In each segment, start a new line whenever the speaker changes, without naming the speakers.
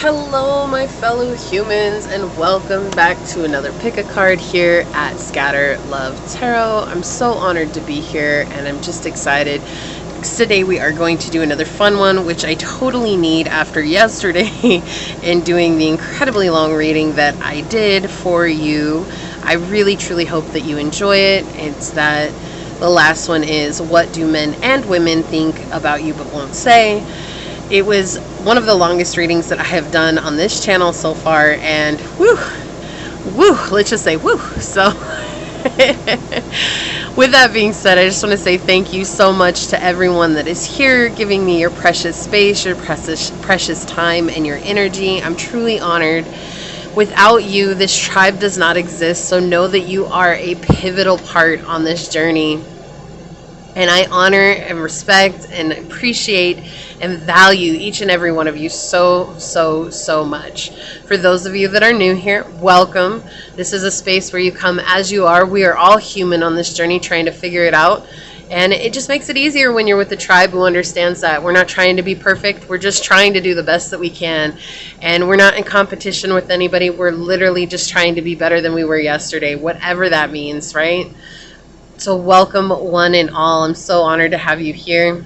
Hello, my fellow humans, and welcome back to another pick a card here at Scatter Love Tarot. I'm so honored to be here, and I'm just excited. Today we are going to do another fun one, which I totally need after yesterday in doing the incredibly long reading that I did for you. I really truly hope that you enjoy it. It's that the last one is, what do men and women think about you but won't say? It was one of the longest readings that I have done on this channel so far, and woo, let's just say woo. So with that being said, I just want to say thank you so much to everyone that is here, giving me your precious space, your precious time, and your energy. I'm truly honored. Without you, this tribe does not exist, so know that you are a pivotal part on this journey. And I honor and respect and appreciate and value each and every one of you so much. For those of you that are new here, welcome. This is a space where you come as you are. We are all human on this journey trying to figure it out. And it just makes it easier when you're with a tribe who understands that. We're not trying to be perfect. We're just trying to do the best that we can. And we're not in competition with anybody. We're literally just trying to be better than we were yesterday, whatever that means, right? So welcome one and all. I'm so honored to have you here.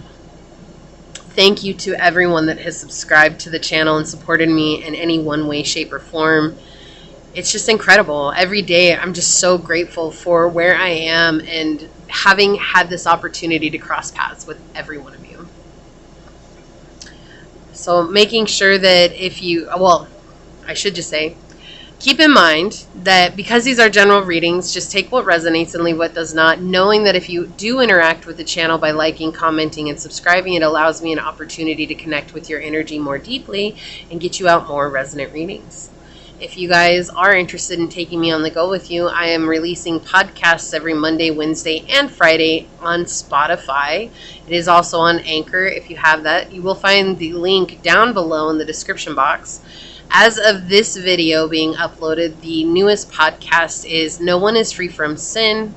Thank you to everyone that has subscribed to the channel and supported me in any one way, shape, or form. It's just incredible. Every day I'm just so grateful for where I am and having had this opportunity to cross paths with every one of you. So making sure that if you, well, I should just say, keep in mind that because these are general readings, just take what resonates and leave what does not, knowing that if you do interact with the channel by liking, commenting, and subscribing, it allows me an opportunity to connect with your energy more deeply and get you out more resonant readings. If you guys are interested in taking me on the go with you, I am releasing podcasts every Monday, Wednesday, and Friday on Spotify. It is also on Anchor. If you have that, you will find the link down below in the description box. As of this video being uploaded, the newest podcast is No One is Free from Sin.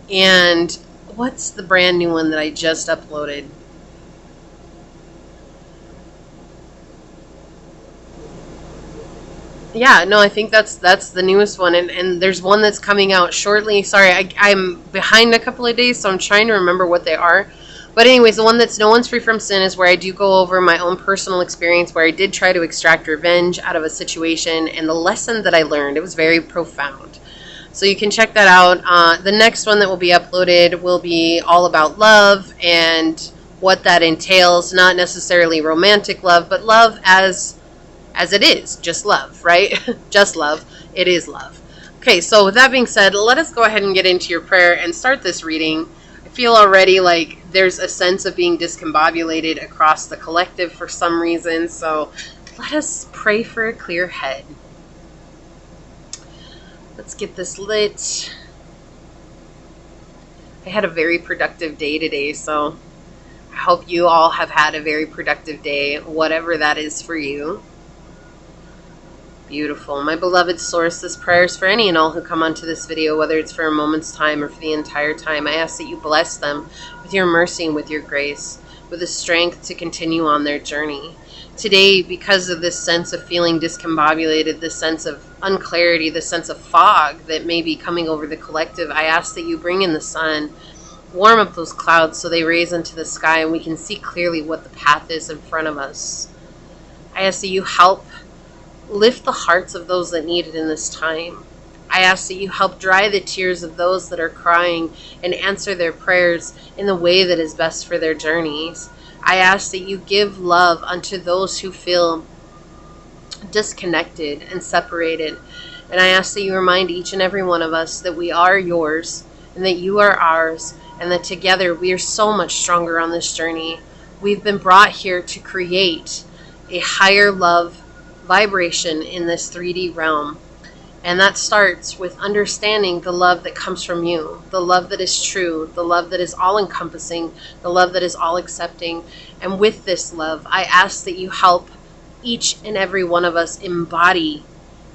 And what's the brand new one that I just uploaded? Yeah, no, I think that's the newest one. And there's one that's coming out shortly. Sorry, I'm behind a couple of days, so I'm trying to remember what they are. But anyways, the one that's No One's Free from Sin is where I do go over my own personal experience where I did try to extract revenge out of a situation and the lesson that I learned. It was very profound. So you can check that out. The next one that will be uploaded will be all about love and what that entails. Not necessarily romantic love, but love as it is. Just love, right? Just love. It is love. Okay, so with that being said, let us go ahead and get into your prayer and start this reading. I feel already like there's a sense of being discombobulated across the collective for some reason, so let us pray for a clear head. Let's get this lit. I had a very productive day today, so I hope you all have had a very productive day, whatever that is for you. Beautiful. My beloved source, this prayer is for any and all who come onto this video, whether it's for a moment's time or for the entire time. I ask that you bless them with your mercy and with your grace, with the strength to continue on their journey. Today, because of this sense of feeling discombobulated, this sense of unclarity, this sense of fog that may be coming over the collective, I ask that you bring in the sun, warm up those clouds so they raise into the sky and we can see clearly what the path is in front of us. I ask that you help lift the hearts of those that need it in this time. I ask that you help dry the tears of those that are crying and answer their prayers in the way that is best for their journeys. I ask that you give love unto those who feel disconnected and separated. And I ask that you remind each and every one of us that we are yours and that you are ours and that together we are so much stronger on this journey. We've been brought here to create a higher love vibration in this 3D realm. And that starts with understanding the love that comes from you, the love that is true, the love that is all-encompassing, the love that is all-accepting. And with this love, I ask that you help each and every one of us embody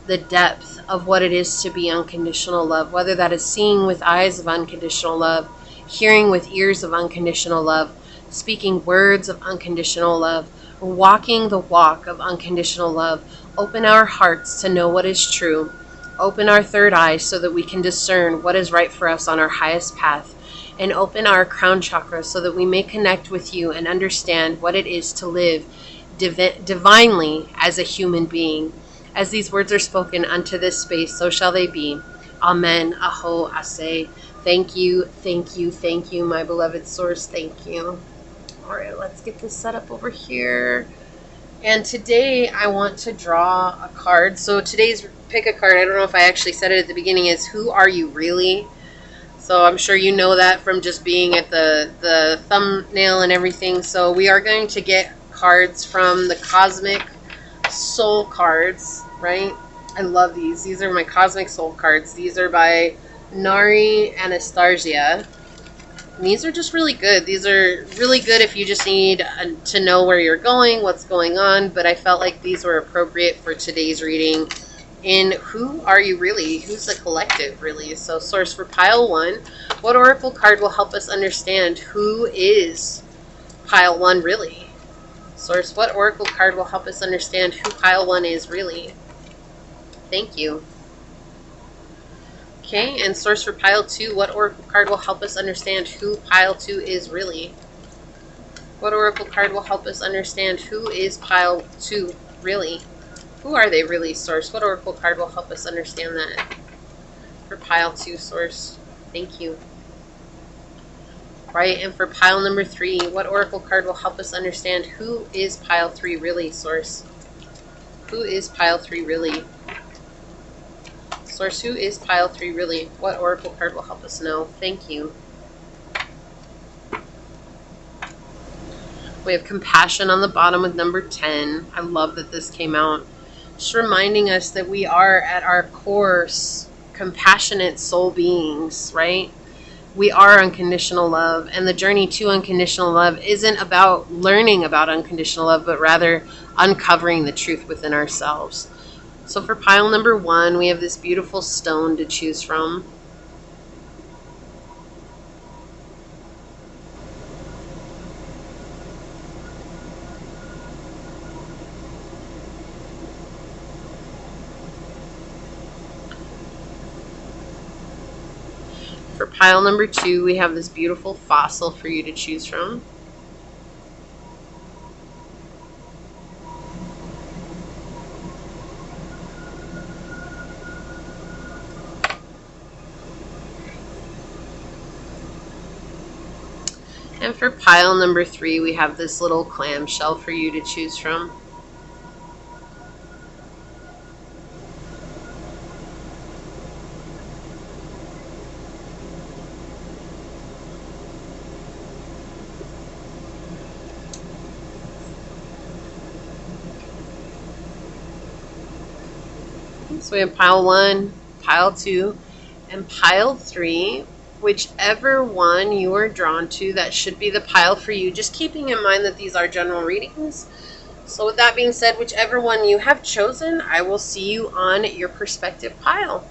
the depth of what it is to be unconditional love, whether that is seeing with eyes of unconditional love, hearing with ears of unconditional love, speaking words of unconditional love, walking the walk of unconditional love. Open our hearts to know what is true. Open our third eye so that we can discern what is right for us on our highest path. And open our crown chakra so that we may connect with you and understand what it is to live divinely as a human being. As these words are spoken unto this space, so shall they be. Amen. Aho, Ase. Thank you, thank you, thank you, my beloved source. Thank you. All right, let's get this set up over here. And today I want to draw a card. So today's pick a card, I don't know if I actually said it at the beginning, is Who Are You Really? So I'm sure you know that from just being at the thumbnail and everything. So we are going to get cards from the Cosmic Soul cards, right? I love these. These are my Cosmic Soul cards. These are by Nari Anastasia. And these are just really good. These are really good if you just need to know where you're going, what's going on. But I felt like these were appropriate for today's reading. In Who Are You Really? Who's the collective, really? So source for pile 1. What oracle card will help us understand who is pile 1 really? Source, what oracle card will help us understand who pile 1 is really? Thank you. Okay, and source for pile 2. What oracle card will help us understand who pile 2 is really? What oracle card will help us understand who is pile 2 really? Who are they really, source? What oracle card will help us understand that? For pile 2, source. Thank you. Right, and for pile number 3, what oracle card will help us understand who is pile 3 really, source? Who is pile 3 really? Source, who is pile 3 really? What oracle card will help us know? Thank you. We have compassion on the bottom with number 10. I love that this came out. Just reminding us that we are at our core compassionate soul beings, right? We are unconditional love, and the journey to unconditional love isn't about learning about unconditional love, but rather uncovering the truth within ourselves. So for pile number 1, we have this beautiful stone to choose from. For pile number 2, we have this beautiful fossil for you to choose from. And for pile number 3, we have this little clamshell for you to choose from. So we have pile 1, pile 2, and pile 3. Whichever one you are drawn to, that should be the pile for you. Just keeping in mind that these are general readings. So with that being said, whichever one you have chosen, I will see you on your perspective pile.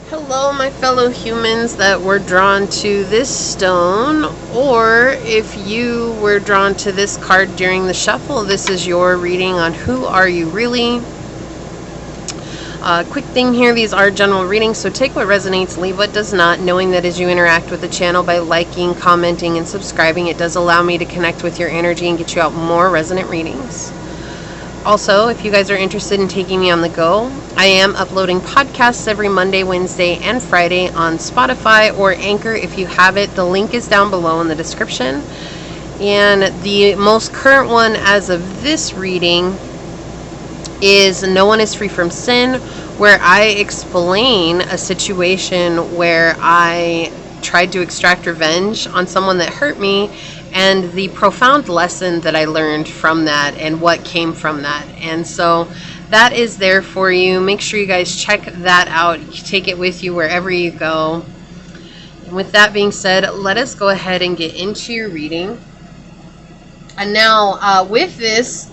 Hello, my fellow humans that were drawn to this stone, or if you were drawn to this card during the shuffle, this is your reading on Who Are You Really? Quick thing here, these are general readings, so take what resonates, leave what does not, knowing that as you interact with the channel by liking, commenting, and subscribing, it does allow me to connect with your energy and get you out more resonant readings. Also, if you guys are interested in taking me on the go, I am uploading podcasts every Monday, Wednesday, and Friday on Spotify or Anchor if you have it. The link is down below in the description. And the most current one as of this reading is No One Is Free from Sin, where I explain a situation where I tried to extract revenge on someone that hurt me, and the profound lesson that I learned from that and what came from that. And so that is there for you. Make sure you guys check that out. You can take it with you wherever you go. And with that being said, let us go ahead and get into your reading. And now with this,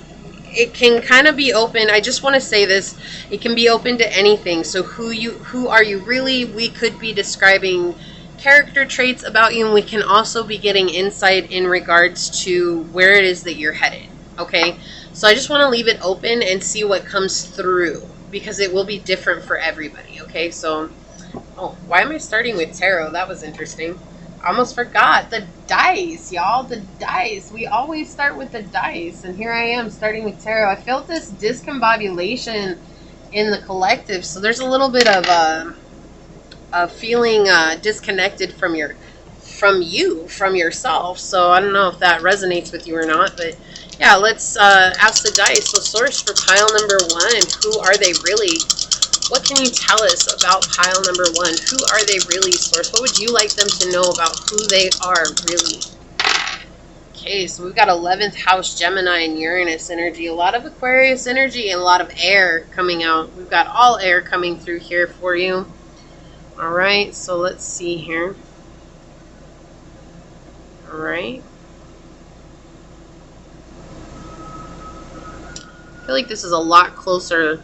it can kind of be open. I just want to say this. It can be open to anything. So who are you really? We could be describing character traits about you, and we can also be getting insight in regards to where it is that you're headed. Okay, so I just want to leave it open and see what comes through, because it will be different for everybody. Okay, so, oh, why am I starting with tarot? That was interesting. I almost forgot the dice, y'all. The dice. We always start with the dice, and here I am starting with tarot. I felt this discombobulation in the collective, so there's a little bit of feeling disconnected from yourself. So I don't know if that resonates with you or not, but yeah, let's ask the dice. So source for pile number 1, who are they really? What can you tell us about pile number 1? Who are they really, source? What would you like them to know about who they are really? Okay, so we've got 11th house, Gemini, and Uranus energy. A lot of Aquarius energy and a lot of air coming out. We've got all air coming through here for you. All right, so let's see here. All right. I feel like this is a lot closer.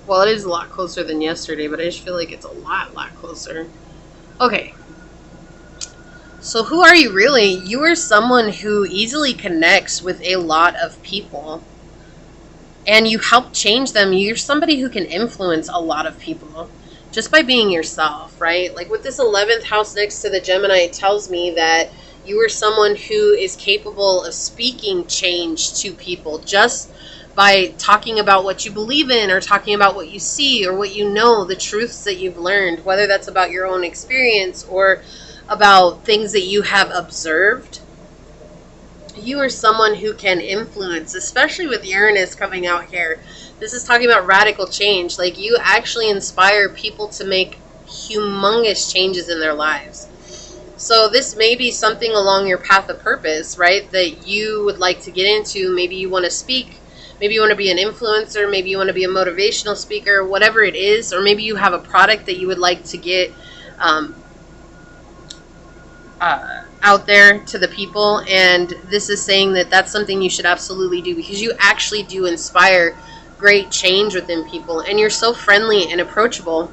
Well, it is a lot closer than yesterday, but I just feel like it's a lot closer. Okay. So who are you really? You are someone who easily connects with a lot of people. And you help change them. You're somebody who can influence a lot of people just by being yourself, right? Like with this 11th house next to the Gemini, it tells me that you are someone who is capable of speaking change to people just by talking about what you believe in, or talking about what you see, or what you know, the truths that you've learned, whether that's about your own experience or about things that you have observed. You are someone who can influence, especially with Uranus coming out here. This is talking about radical change. Like, you actually inspire people to make humongous changes in their lives. So this may be something along your path of purpose, right, that you would like to get into. Maybe you want to speak. Maybe you want to be an influencer. Maybe you want to be a motivational speaker, whatever it is. Or maybe you have a product that you would like to get out there to the people. And this is saying that that's something you should absolutely do, because you actually do inspire great change within people. And you're so friendly and approachable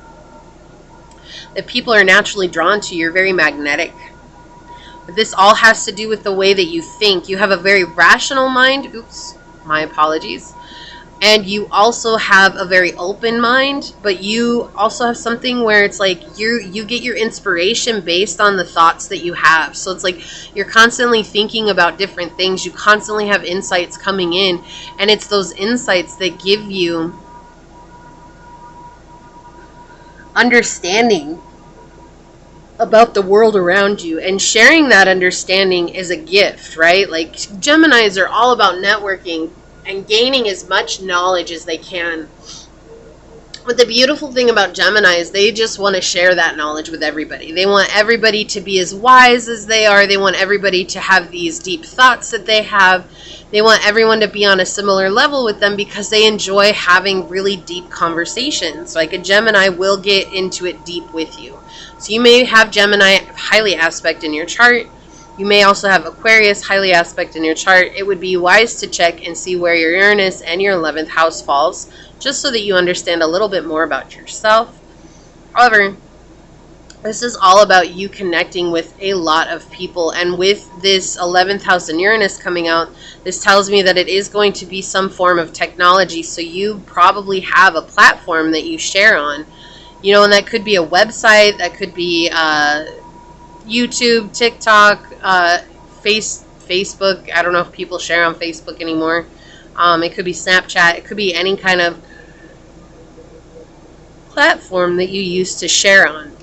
that people are naturally drawn to you. You're very magnetic. But this all has to do with the way that you think. You have a very rational mind. Oops. My apologies. And you also have a very open mind, but you also have something where it's like you get your inspiration based on the thoughts that you have. So it's like you're constantly thinking about different things. You constantly have insights coming in, and it's those insights that give you understanding about the world around you, and sharing that understanding is a gift, right? Like, Geminis are all about networking and gaining as much knowledge as they can. But the beautiful thing about Gemini is they just want to share that knowledge with everybody. They want everybody to be as wise as they are. They want everybody to have these deep thoughts that they have. They want everyone to be on a similar level with them, because they enjoy having really deep conversations. Like, a Gemini will get into it deep with you. So you may have Gemini highly aspect in your chart. You may also have Aquarius highly aspect in your chart. It would be wise to check and see where your Uranus and your 11th house falls, just so that you understand a little bit more about yourself. However, this is all about you connecting with a lot of people. And with this 11th house and Uranus coming out, this tells me that it is going to be some form of technology. So you probably have a platform that you share on. You know, and that could be a website, that could be YouTube, TikTok, Facebook. I don't know if people share on Facebook anymore. It could be Snapchat. It could be any kind of platform that you use to share on.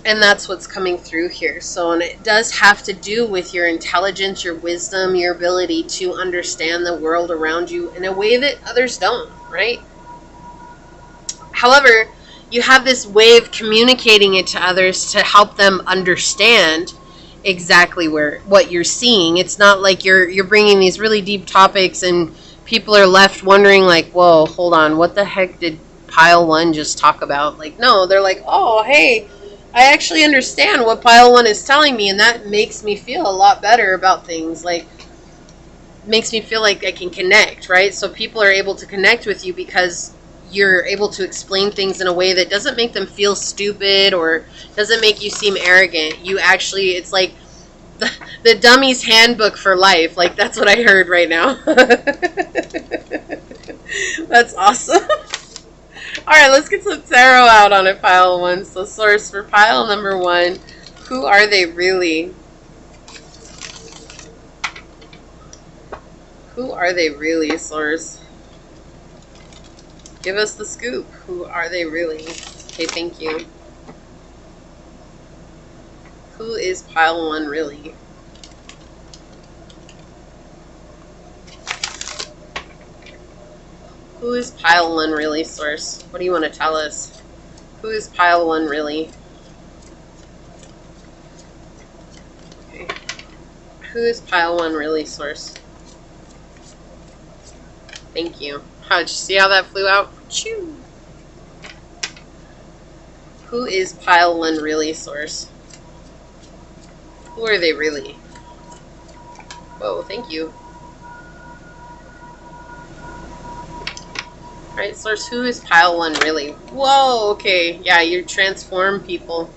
And that's what's coming through here. So, and it does have to do with your intelligence, your wisdom, your ability to understand the world around you in a way that others don't, right? However, you have this way of communicating it to others to help them understand exactly what you're seeing. It's not like you're bringing these really deep topics and people are left wondering, like, whoa, hold on, what the heck did pile 1 just talk about? Like, no, they're like, oh, hey, I actually understand what pile 1 is telling me, and that makes me feel a lot better about things. Like, makes me feel like I can connect, right? So people are able to connect with you because you're able to explain things in a way that doesn't make them feel stupid or doesn't make you seem arrogant. You actually, it's like the dummy's handbook for life. Like, that's what I heard right now. That's awesome. All right, let's get some tarot out on it, pile one. So, source for pile number one, who are they really? Who are they really, source? Give us the scoop. Who are they really? Okay, thank you. Who is pile one really? Who is pile one really, source? What do you want to tell us? Who is pile one really? Okay. Who is pile one really, source? Thank you. Did you see how that flew out? Choo! Who is pile one really, source? Who are they really? Whoa, thank you. Alright, source, who is pile one really? Whoa, okay. Yeah, you transform people.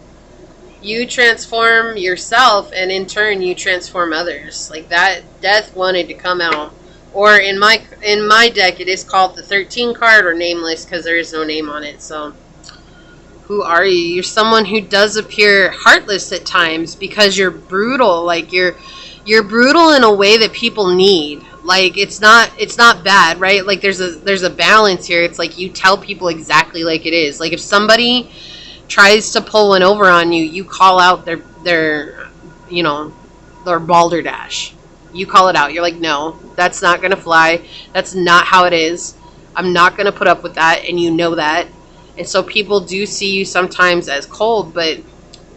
You transform yourself, and in turn, you transform others. Like that, death wanted to come out. Or in my deck, it is called the 13 card, or nameless, because there is no name on it. So, who are you? You're someone who does appear heartless at times because you're brutal. Like you're brutal in a way that people need. Like it's not bad, right? Like there's a balance here. It's like you tell people exactly like it is. Like if somebody tries to pull one over on you, you call out their balderdash. You call it out. You're like, no, that's not going to fly. That's not how it is. I'm not going to put up with that, and you know that. And so people do see you sometimes as cold, but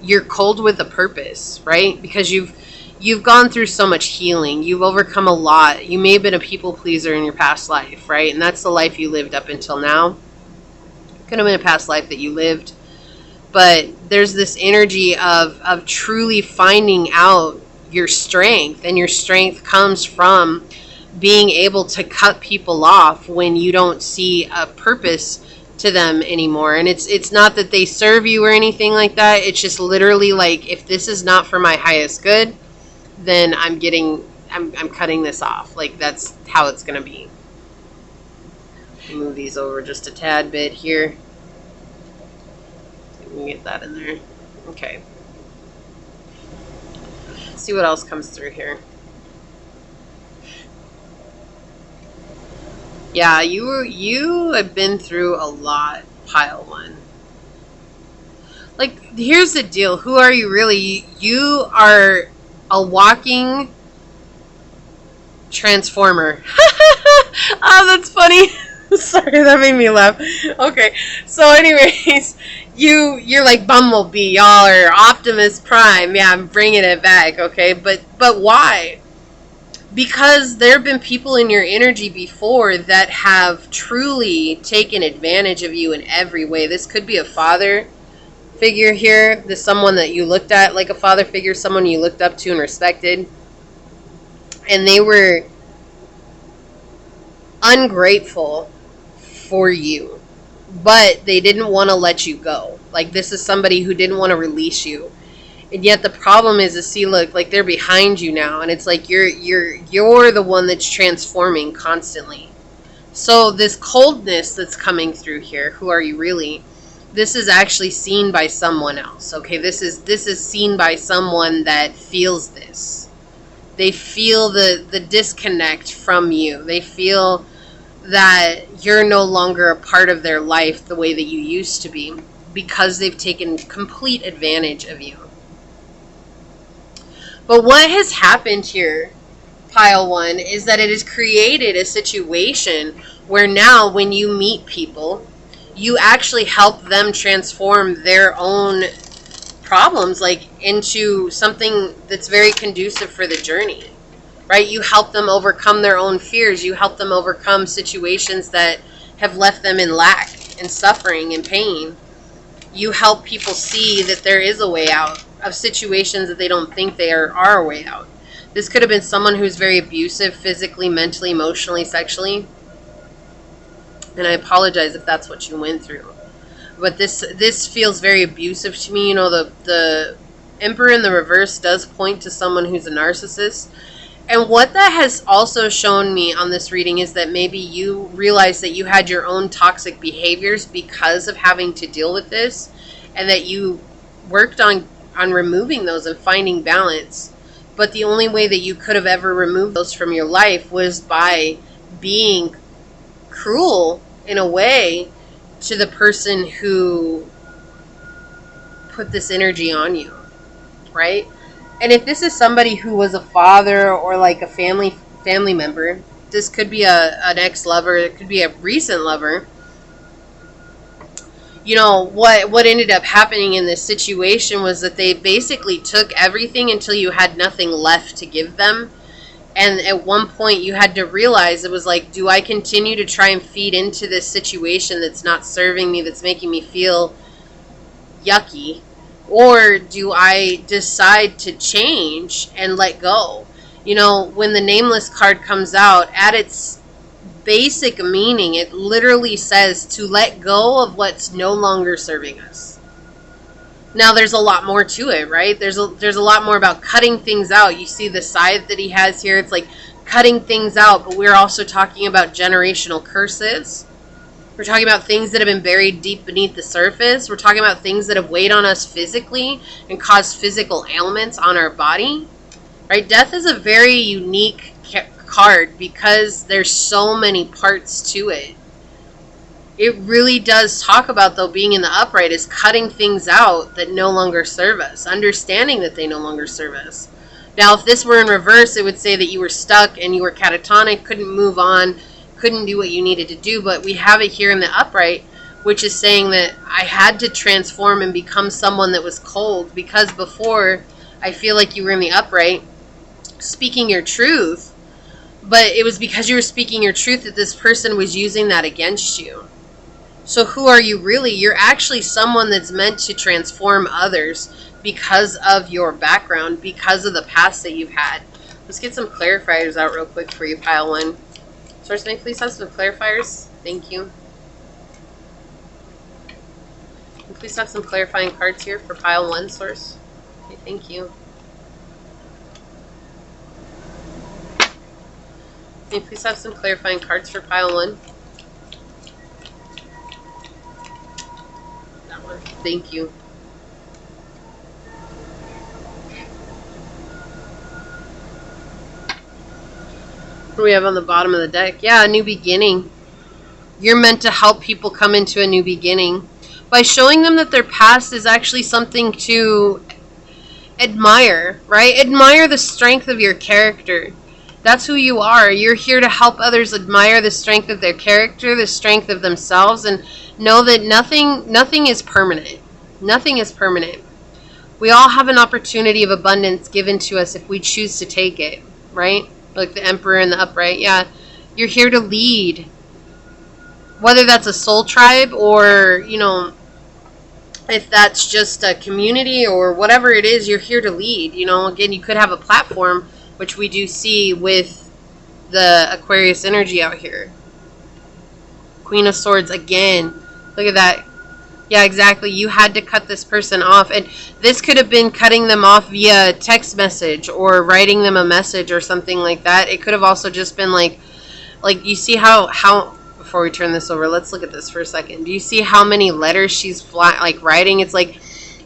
you're cold with a purpose, right? Because you've gone through so much healing. You've overcome a lot. You may have been a people pleaser in your past life, right? And that's the life you lived up until now. Could have been a past life that you lived. But there's this energy of truly finding out your strength, and your strength comes from being able to cut people off when you don't see a purpose to them anymore. And it's not that they serve you or anything like that. It's just literally like, if this is not for my highest good, then I'm cutting this off. Like that's how it's gonna be. Move these over just a tad bit here. Let me get that in there. Okay. See what else comes through here. Yeah, you have been through a lot, pile one. Like, here's the deal. Who are you really? You are a walking transformer. Oh, that's funny. Sorry, that made me laugh. Okay, so anyways, you're like Bumblebee. Y'all are Optimus Prime. Yeah, I'm bringing it back. Okay, but why? Because there have been people in your energy before that have truly taken advantage of you in every way. This could be a father figure here. This someone that you looked at like a father figure, someone you looked up to and respected, and they were ungrateful for you, but they didn't want to let you go. Like this is somebody who didn't want to release you, and yet the problem is, see, look, like they're behind you now, and it's like you're the one that's transforming constantly. So this coldness that's coming through here, who are you really? This is actually seen by someone else. Okay, this is seen by someone that feels this. They feel the disconnect from you. They feel that you're no longer a part of their life the way that you used to be, because they've taken complete advantage of you. But what has happened here, pile one, is that it has created a situation where now when you meet people, you actually help them transform their own problems like into something that's very conducive for the journey. Right? You help them overcome their own fears. You help them overcome situations that have left them in lack and suffering and pain. You help people see that there is a way out of situations that they don't think there are a way out. This could have been someone who's very abusive physically, mentally, emotionally, sexually. And I apologize if that's what you went through. But this feels very abusive to me. You know, the Emperor in the reverse does point to someone who's a narcissist. And what that has also shown me on this reading is that maybe you realize that you had your own toxic behaviors because of having to deal with this, and that you worked on removing those and finding balance. But the only way that you could have ever removed those from your life was by being cruel in a way to the person who put this energy on you, right? And if this is somebody who was a father or like a family member, this could be an ex-lover, it could be a recent lover. You know, what ended up happening in this situation was that they basically took everything until you had nothing left to give them. And at one point you had to realize, it was like, do I continue to try and feed into this situation that's not serving me, that's making me feel yucky? Or do I decide to change and let go? You know, when the Nameless card comes out, at its basic meaning, it literally says to let go of what's no longer serving us. Now, there's a lot more to it, right? There's a lot more about cutting things out. You see the scythe that he has here. It's like cutting things out, but we're also talking about generational curses. We're talking about things that have been buried deep beneath the surface. We're talking about things that have weighed on us physically and caused physical ailments on our body. Right? Death is a very unique card because there's so many parts to it. It really does talk about, though, being in the upright is cutting things out that no longer serve us, understanding that they no longer serve us. Now, if this were in reverse, it would say that you were stuck and you were catatonic, couldn't move on, couldn't do what you needed to do. But we have it here in the upright, which is saying that I had to transform and become someone that was cold, because before, I feel like you were in the upright speaking your truth, but it was because you were speaking your truth that this person was using that against you. So who are you really? You're actually someone that's meant to transform others because of your background, because of the past that you've had. Let's get some clarifiers out real quick for you, pile one. Source, may I please have some clarifiers? Thank you. And please have some clarifying cards here for pile one, Source. Okay, thank you. May I please have some clarifying cards for pile one? That one. Thank you. What do we have on the bottom of the deck? Yeah, a new beginning. You're meant to help people come into a new beginning by showing them that their past is actually something to admire, right? Admire the strength of your character. That's who you are. You're here to help others admire the strength of their character, the strength of themselves, and know that nothing is permanent. Nothing is permanent. We all have an opportunity of abundance given to us if we choose to take it, right? Like the Emperor in the upright. Yeah, you're here to lead. Whether that's a soul tribe or, you know, if that's just a community or whatever it is, you're here to lead. You know, again, you could have a platform, which we do see with the Aquarius energy out here. Queen of Swords again. Look at that. Yeah, exactly. You had to cut this person off. And this could have been cutting them off via text message or writing them a message or something like that. It could have also just been like you see how before we turn this over, let's look at this for a second. Do you see how many letters she's writing? It's like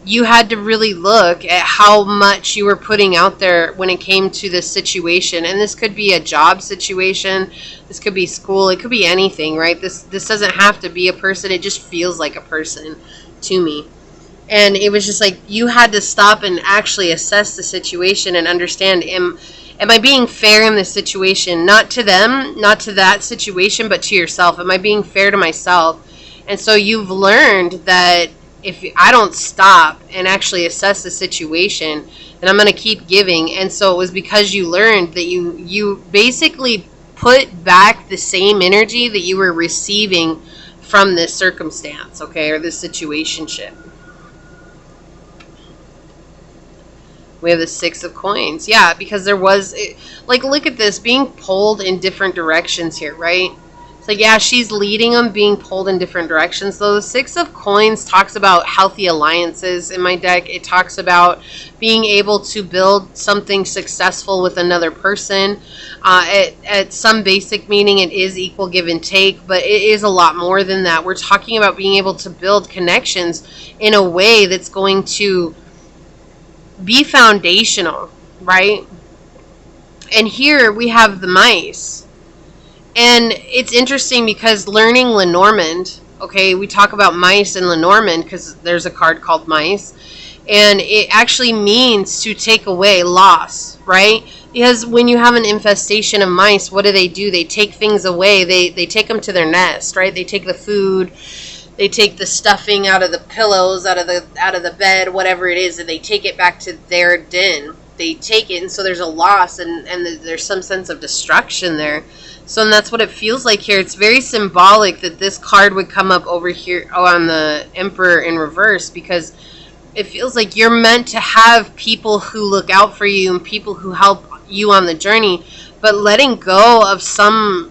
you had to really look at how much you were putting out there when it came to this situation. And this could be a job situation. This could be school. It could be anything, right? This doesn't have to be a person. It just feels like a person to me. And it was just like you had to stop and actually assess the situation and understand, am I being fair in this situation? Not to them, not to that situation, but to yourself. Am I being fair to myself? And so you've learned that if I don't stop and actually assess the situation, then I'm going to keep giving. And so it was because you learned that you basically put back the same energy that you were receiving from this circumstance, okay, or this situationship. We have the Six of Coins. Yeah, because there was, like, look at this, being pulled in different directions here, right? So yeah, she's leading them, being pulled in different directions. Though the Six of Coins talks about healthy alliances in my deck. It talks about being able to build something successful with another person. At some basic meaning, it is equal give and take, but it is a lot more than that. We're talking about being able to build connections in a way that's going to be foundational, right? And here we have the mice. And it's interesting because learning Lenormand, okay, we talk about mice in Lenormand because there's a card called mice, and it actually means to take away, loss, right? Because when you have an infestation of mice, what do? They take things away. They take them to their nest, right? They take the food, they take the stuffing out of the pillows, out of the bed, whatever it is, and they take it back to their den. They take it, and so there's a loss, and there's some sense of destruction there. So and that's what it feels like here. It's very symbolic that this card would come up over here on the Emperor in reverse, because it feels like you're meant to have people who look out for you and people who help you on the journey, but letting go of some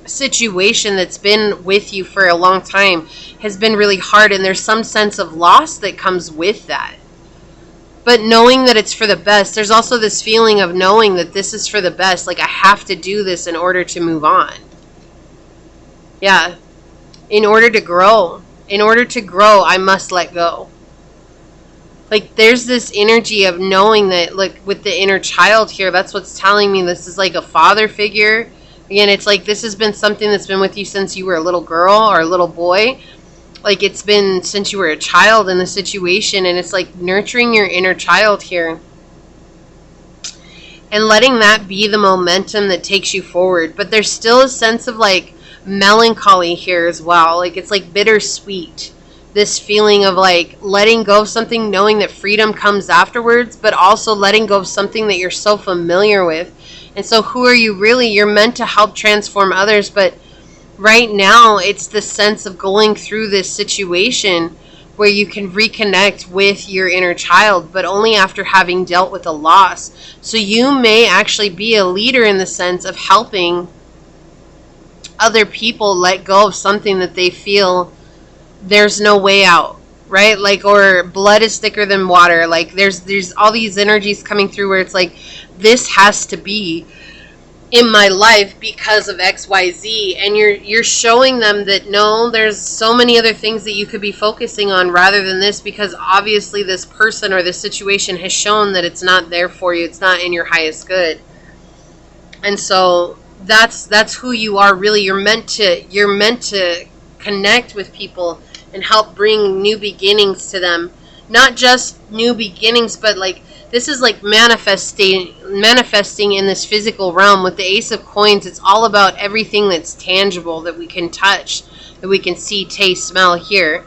situation that's been with you for a long time has been really hard, and there's some sense of loss that comes with that. But knowing that it's for the best, there's also this feeling of knowing that this is for the best. Like, I have to do this in order to move on. Yeah. In order to grow. In order to grow, I must let go. Like, there's this energy of knowing that, like, with the inner child here, that's what's telling me this is like a father figure. Again, it's like this has been something that's been with you since you were a little girl or a little boy. Like, it's been since you were a child in the situation, and it's like nurturing your inner child here and letting that be the momentum that takes you forward. But there's still a sense of like melancholy here as well. Like, it's like bittersweet, this feeling of like letting go of something, knowing that freedom comes afterwards, but also letting go of something that you're so familiar with. And so who are you really? You're meant to help transform others, but right now, it's the sense of going through this situation where you can reconnect with your inner child, but only after having dealt with a loss. So you may actually be a leader in the sense of helping other people let go of something that they feel there's no way out, right? Like, or blood is thicker than water. Like, there's all these energies coming through where it's like, this has to be in my life because of XYZ, and you're showing them that no, there's so many other things that you could be focusing on rather than this, because obviously this person or this situation has shown that it's not there for you, it's not in your highest good. And so that's who you are really. You're meant to connect with people and help bring new beginnings to them. Not just new beginnings, but like this is like manifesting in this physical realm. With the Ace of Coins, it's all about everything that's tangible, that we can touch, that we can see, taste, smell, hear,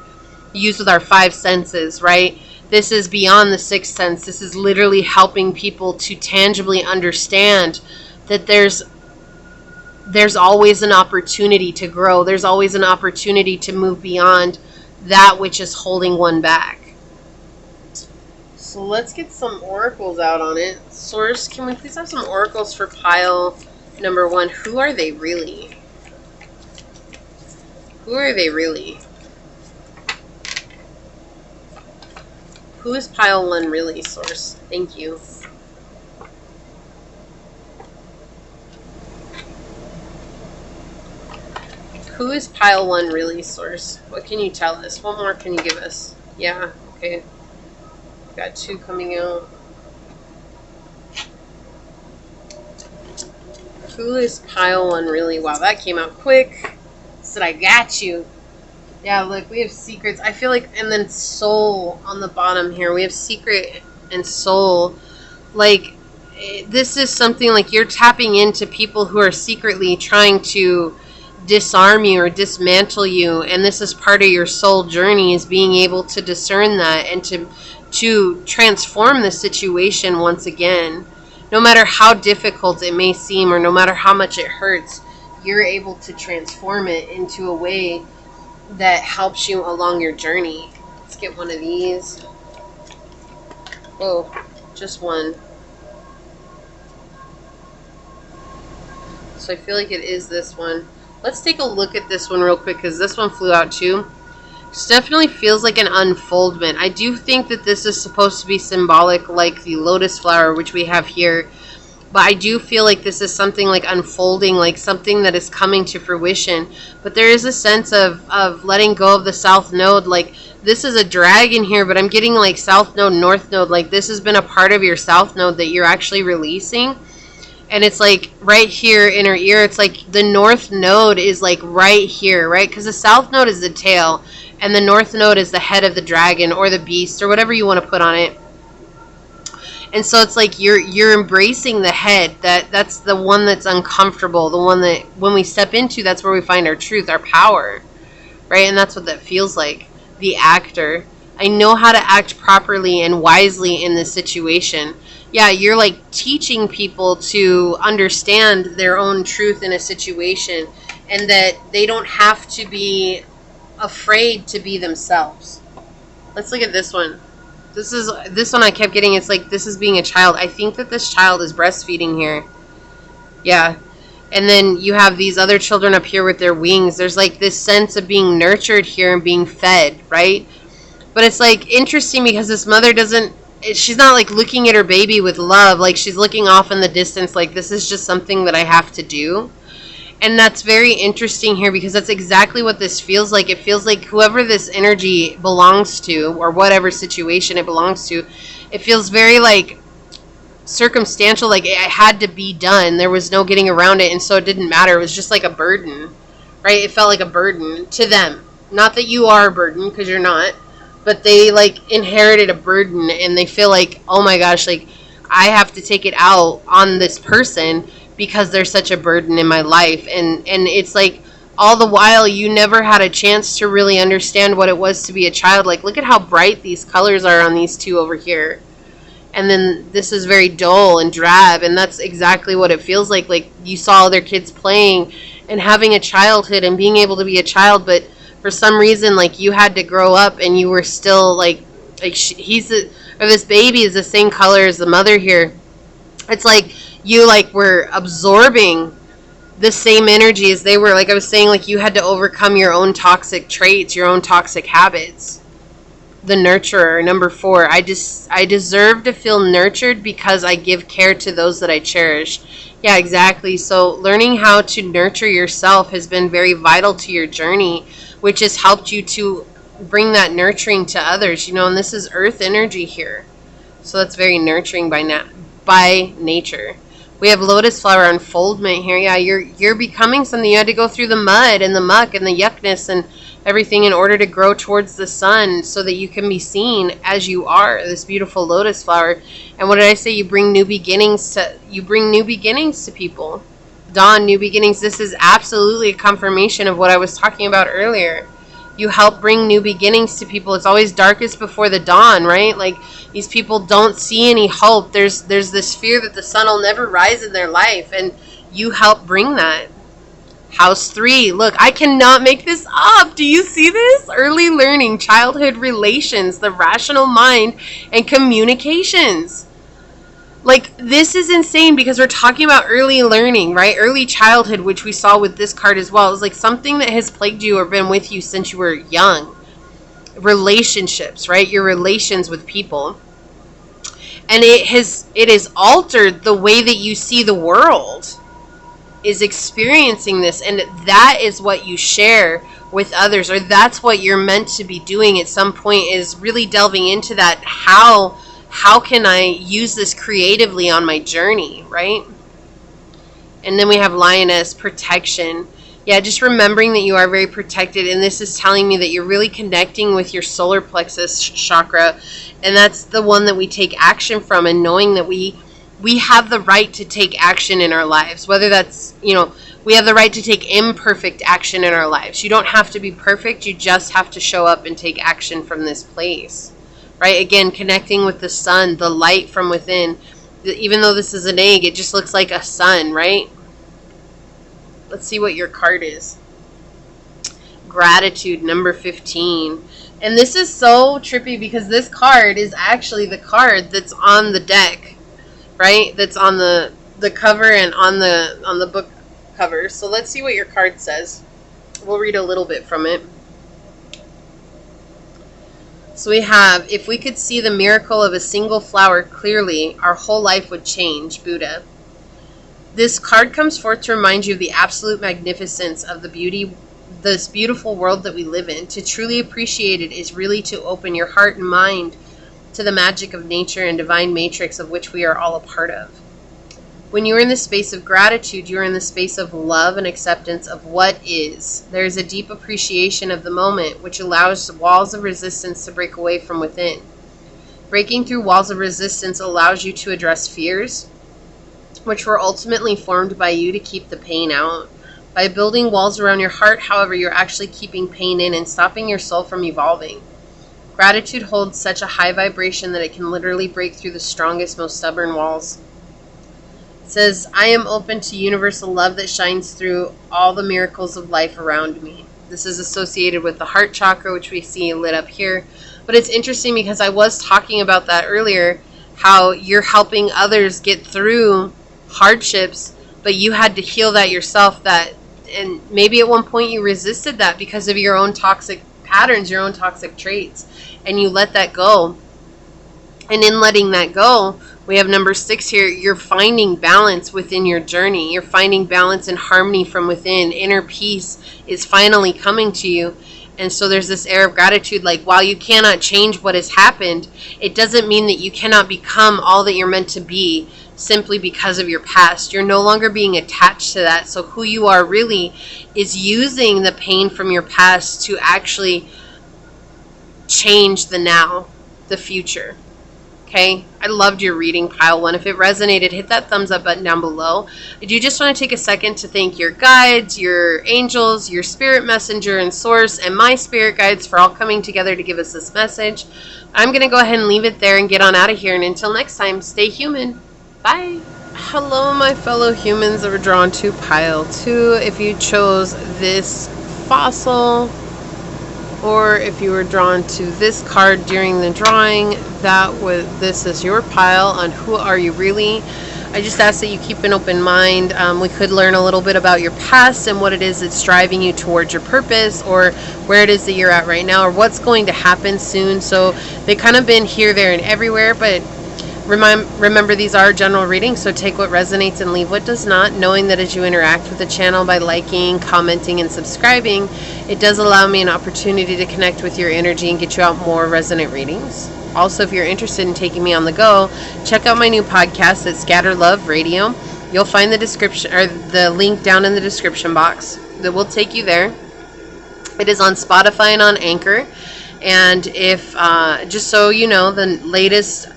use with our five senses, right? This is beyond the sixth sense. This is literally helping people to tangibly understand that there's always an opportunity to grow. There's always an opportunity to move beyond that which is holding one back. So let's get some oracles out on it. Source, can we please have some oracles for pile number 1? Who are they really? Who are they really? Who is pile 1 really, Source? Thank you. Who is pile 1 really, Source? What can you tell us? What more can you give us? Yeah, okay. Got 2 coming out. Who is pile 1 really? Wow, that came out quick. Said I got you. Yeah, look, we have secrets. I feel like, and then soul on the bottom here. We have secret and soul. Like, this is something like you're tapping into people who are secretly trying to disarm you or dismantle you, and this is part of your soul journey, is being able to discern that and to transform the situation once again. No matter how difficult it may seem, or no matter how much it hurts, you're able to transform it into a way that helps you along your journey. Let's get one of these. Oh, just one. So I feel like it is this one. Let's take a look at this one real quick, because this one flew out too. This definitely feels like an unfoldment. I do think that this is supposed to be symbolic, like the lotus flower, which we have here. But I do feel like this is something like unfolding, like something that is coming to fruition. But there is a sense of letting go of the south node. Like, this is a dragon here, but I'm getting like south node, north node. Like, this has been a part of your south node that you're actually releasing. And it's like right here in her ear, it's like the north node is like right here, right? Because the south node is the tail, and the north node is the head of the dragon or the beast or whatever you want to put on it. And so it's like you're embracing the head. That's the one that's uncomfortable, the one that when we step into, that's where we find our truth, our power, right? And that's what that feels like. The actor. I know how to act properly and wisely in this situation. Yeah, you're like teaching people to understand their own truth in a situation, and that they don't have to be afraid to be themselves. Let's look at this one. This one I kept getting. It's like this is being a child. I think that this child is breastfeeding here. Yeah. And then you have these other children up here with their wings. There's like this sense of being nurtured here and being fed, right? But it's like interesting because this mother she's not like looking at her baby with love. Like, she's looking off in the distance like, this is just something that I have to do. And that's very interesting here, because that's exactly what this feels like. It feels like whoever this energy belongs to, or whatever situation it belongs to, it feels very like circumstantial, like it had to be done. There was no getting around it, and so it didn't matter. It was just like a burden, right? It felt like a burden to them. Not that you are a burden, because you're not, but they like inherited a burden, and they feel like, oh my gosh, like I have to take it out on this person because they're such a burden in my life. And it's like all the while you never had a chance to really understand what it was to be a child. Like, look at how bright these colors are on these two over here. And then this is very dull and drab, and that's exactly what it feels like. Like, you saw other kids playing and having a childhood and being able to be a child, but for some reason, like, you had to grow up and you were still like this baby is the same color as the mother here. It's like you like were absorbing the same energy as they were. Like I was saying, like you had to overcome your own toxic traits, your own toxic habits. The nurturer, number 4. I deserve to feel nurtured because I give care to those that I cherish. Yeah, exactly. So learning how to nurture yourself has been very vital to your journey, which has helped you to bring that nurturing to others, and this is earth energy here. So that's very nurturing by nature. We have lotus flower unfoldment here. Yeah, you're becoming something. You had to go through the mud and the muck and the yuckness and everything in order to grow towards the sun so that you can be seen as you are, this beautiful lotus flower. And what did I say? You bring new beginnings to people. Dawn, new beginnings. This is absolutely a confirmation of what I was talking about earlier. You help bring new beginnings to people. It's always darkest before the dawn, right? Like, these people don't see any hope. There's this fear that the sun will never rise in their life, and you help bring that. House 3. Look, I cannot make this up. Do you see this? Early learning, childhood relations, the rational mind, and communications. Like, this is insane because we're talking about early learning, right? Early childhood, which we saw with this card as well. It's like something that has plagued you or been with you since you were young. Relationships, right? Your relations with people. And it has altered the way that you see the world, is experiencing this. And that is what you share with others, or that's what you're meant to be doing at some point, is really delving into that. How can I use this creatively on my journey, right? And then we have lioness, protection. Yeah, just remembering that you are very protected. And this is telling me that you're really connecting with your solar plexus chakra. And that's the one that we take action from, and knowing that we have the right to take action in our lives. Whether that's, we have the right to take imperfect action in our lives. You don't have to be perfect. You just have to show up and take action from this place. Right? Again, connecting with the sun, the light from within. Even though this is an egg, it just looks like a sun, right? Let's see what your card is. Gratitude, number 15. And this is so trippy because this card is actually the card that's on the deck, right? That's on the cover and on the book cover. So let's see what your card says. We'll read a little bit from it. So we have, if we could see the miracle of a single flower clearly, our whole life would change, Buddha. This card comes forth to remind you of the absolute magnificence of this beautiful world that we live in. To truly appreciate it is really to open your heart and mind to the magic of nature and divine matrix of which we are all a part of. When you are in the space of gratitude, you are in the space of love and acceptance of what is. There is a deep appreciation of the moment, which allows walls of resistance to break away from within. Breaking through walls of resistance allows you to address fears, which were ultimately formed by you to keep the pain out. By building walls around your heart, however, you're actually keeping pain in and stopping your soul from evolving. Gratitude holds such a high vibration that it can literally break through the strongest, most stubborn walls. It says, I am open to universal love that shines through all the miracles of life around me. This is associated with the heart chakra, which we see lit up here. But it's interesting because I was talking about that earlier, how you're helping others get through hardships, but you had to heal that yourself. And maybe at one point you resisted that because of your own toxic patterns, your own toxic traits, and you let that go. And in letting that go, we have number 6 here. You're finding balance within your journey. You're finding balance and harmony from within. Inner peace is finally coming to you. And so there's this air of gratitude, like while you cannot change what has happened, it doesn't mean that you cannot become all that you're meant to be simply because of your past. You're no longer being attached to that. So who you are really is using the pain from your past to actually change the now, the future. Okay, I loved your reading, Pile 1. If it resonated, hit that thumbs up button down below. I do just want to take a second to thank your guides, your angels, your spirit messenger and source, and my spirit guides for all coming together to give us this message. I'm going to go ahead and leave it there and get on out of here. And until next time, stay human. Bye. Hello, my fellow humans that were drawn to Pile 2. If you chose this fossil, or if you were drawn to this card during the drawing, this is your pile on who are you really. I just ask that you keep an open mind. We could learn a little bit about your past and what it is that's driving you towards your purpose, or where it is that you're at right now, or what's going to happen soon. So they kind of been here, there, and everywhere, but remember, these are general readings, so take what resonates and leave what does not, knowing that as you interact with the channel by liking, commenting, and subscribing, it does allow me an opportunity to connect with your energy and get you out more resonant readings. Also, if you're interested in taking me on the go, check out my new podcast at Scatter Love Radio. You'll find the description or the link down in the description box that will take you there. It is on Spotify and on Anchor. And if just so you know, the latest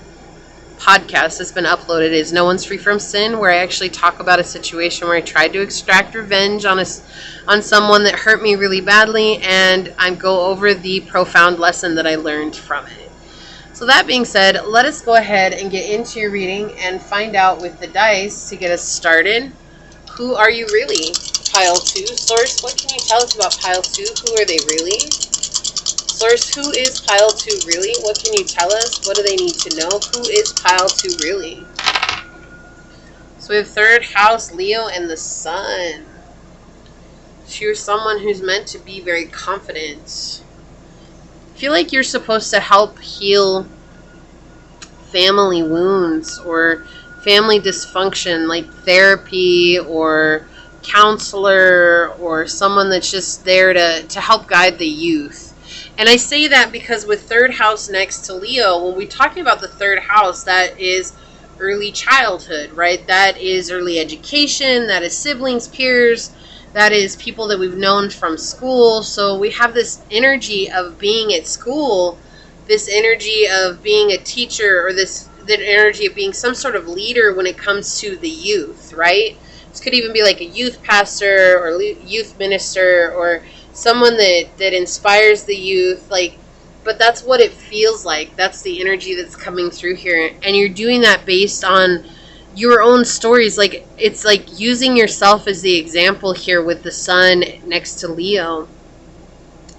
podcast that's been uploaded is No One's Free from Sin, where I actually talk about a situation where I tried to extract revenge on someone that hurt me really badly, and I go over the profound lesson that I learned from it. So that being said, let us go ahead and get into your reading and find out with the dice to get us started. Who are you really? Pile 2. Source, what can you tell us about Pile 2? Who are they really? Source, who is Pile 2 really? What can you tell us? What do they need to know? Who is Pile 2 really? So we have 3rd house, Leo, and the Sun. So you're someone who's meant to be very confident. I feel like you're supposed to help heal family wounds or family dysfunction, like therapy or counselor or someone that's just there to help guide the youth. And I say that because with 3rd house next to Leo, when we're talking about the 3rd house, that is early childhood, right? That is early education, that is siblings, peers, that is people that we've known from school. So we have this energy of being at school, this energy of being a teacher, or that energy of being some sort of leader when it comes to the youth, right? This could even be like a youth pastor or youth minister or someone that inspires the youth, but that's what it feels like. That's the energy that's coming through here. And you're doing that based on your own stories. Like, it's like using yourself as the example here with the Sun next to Leo.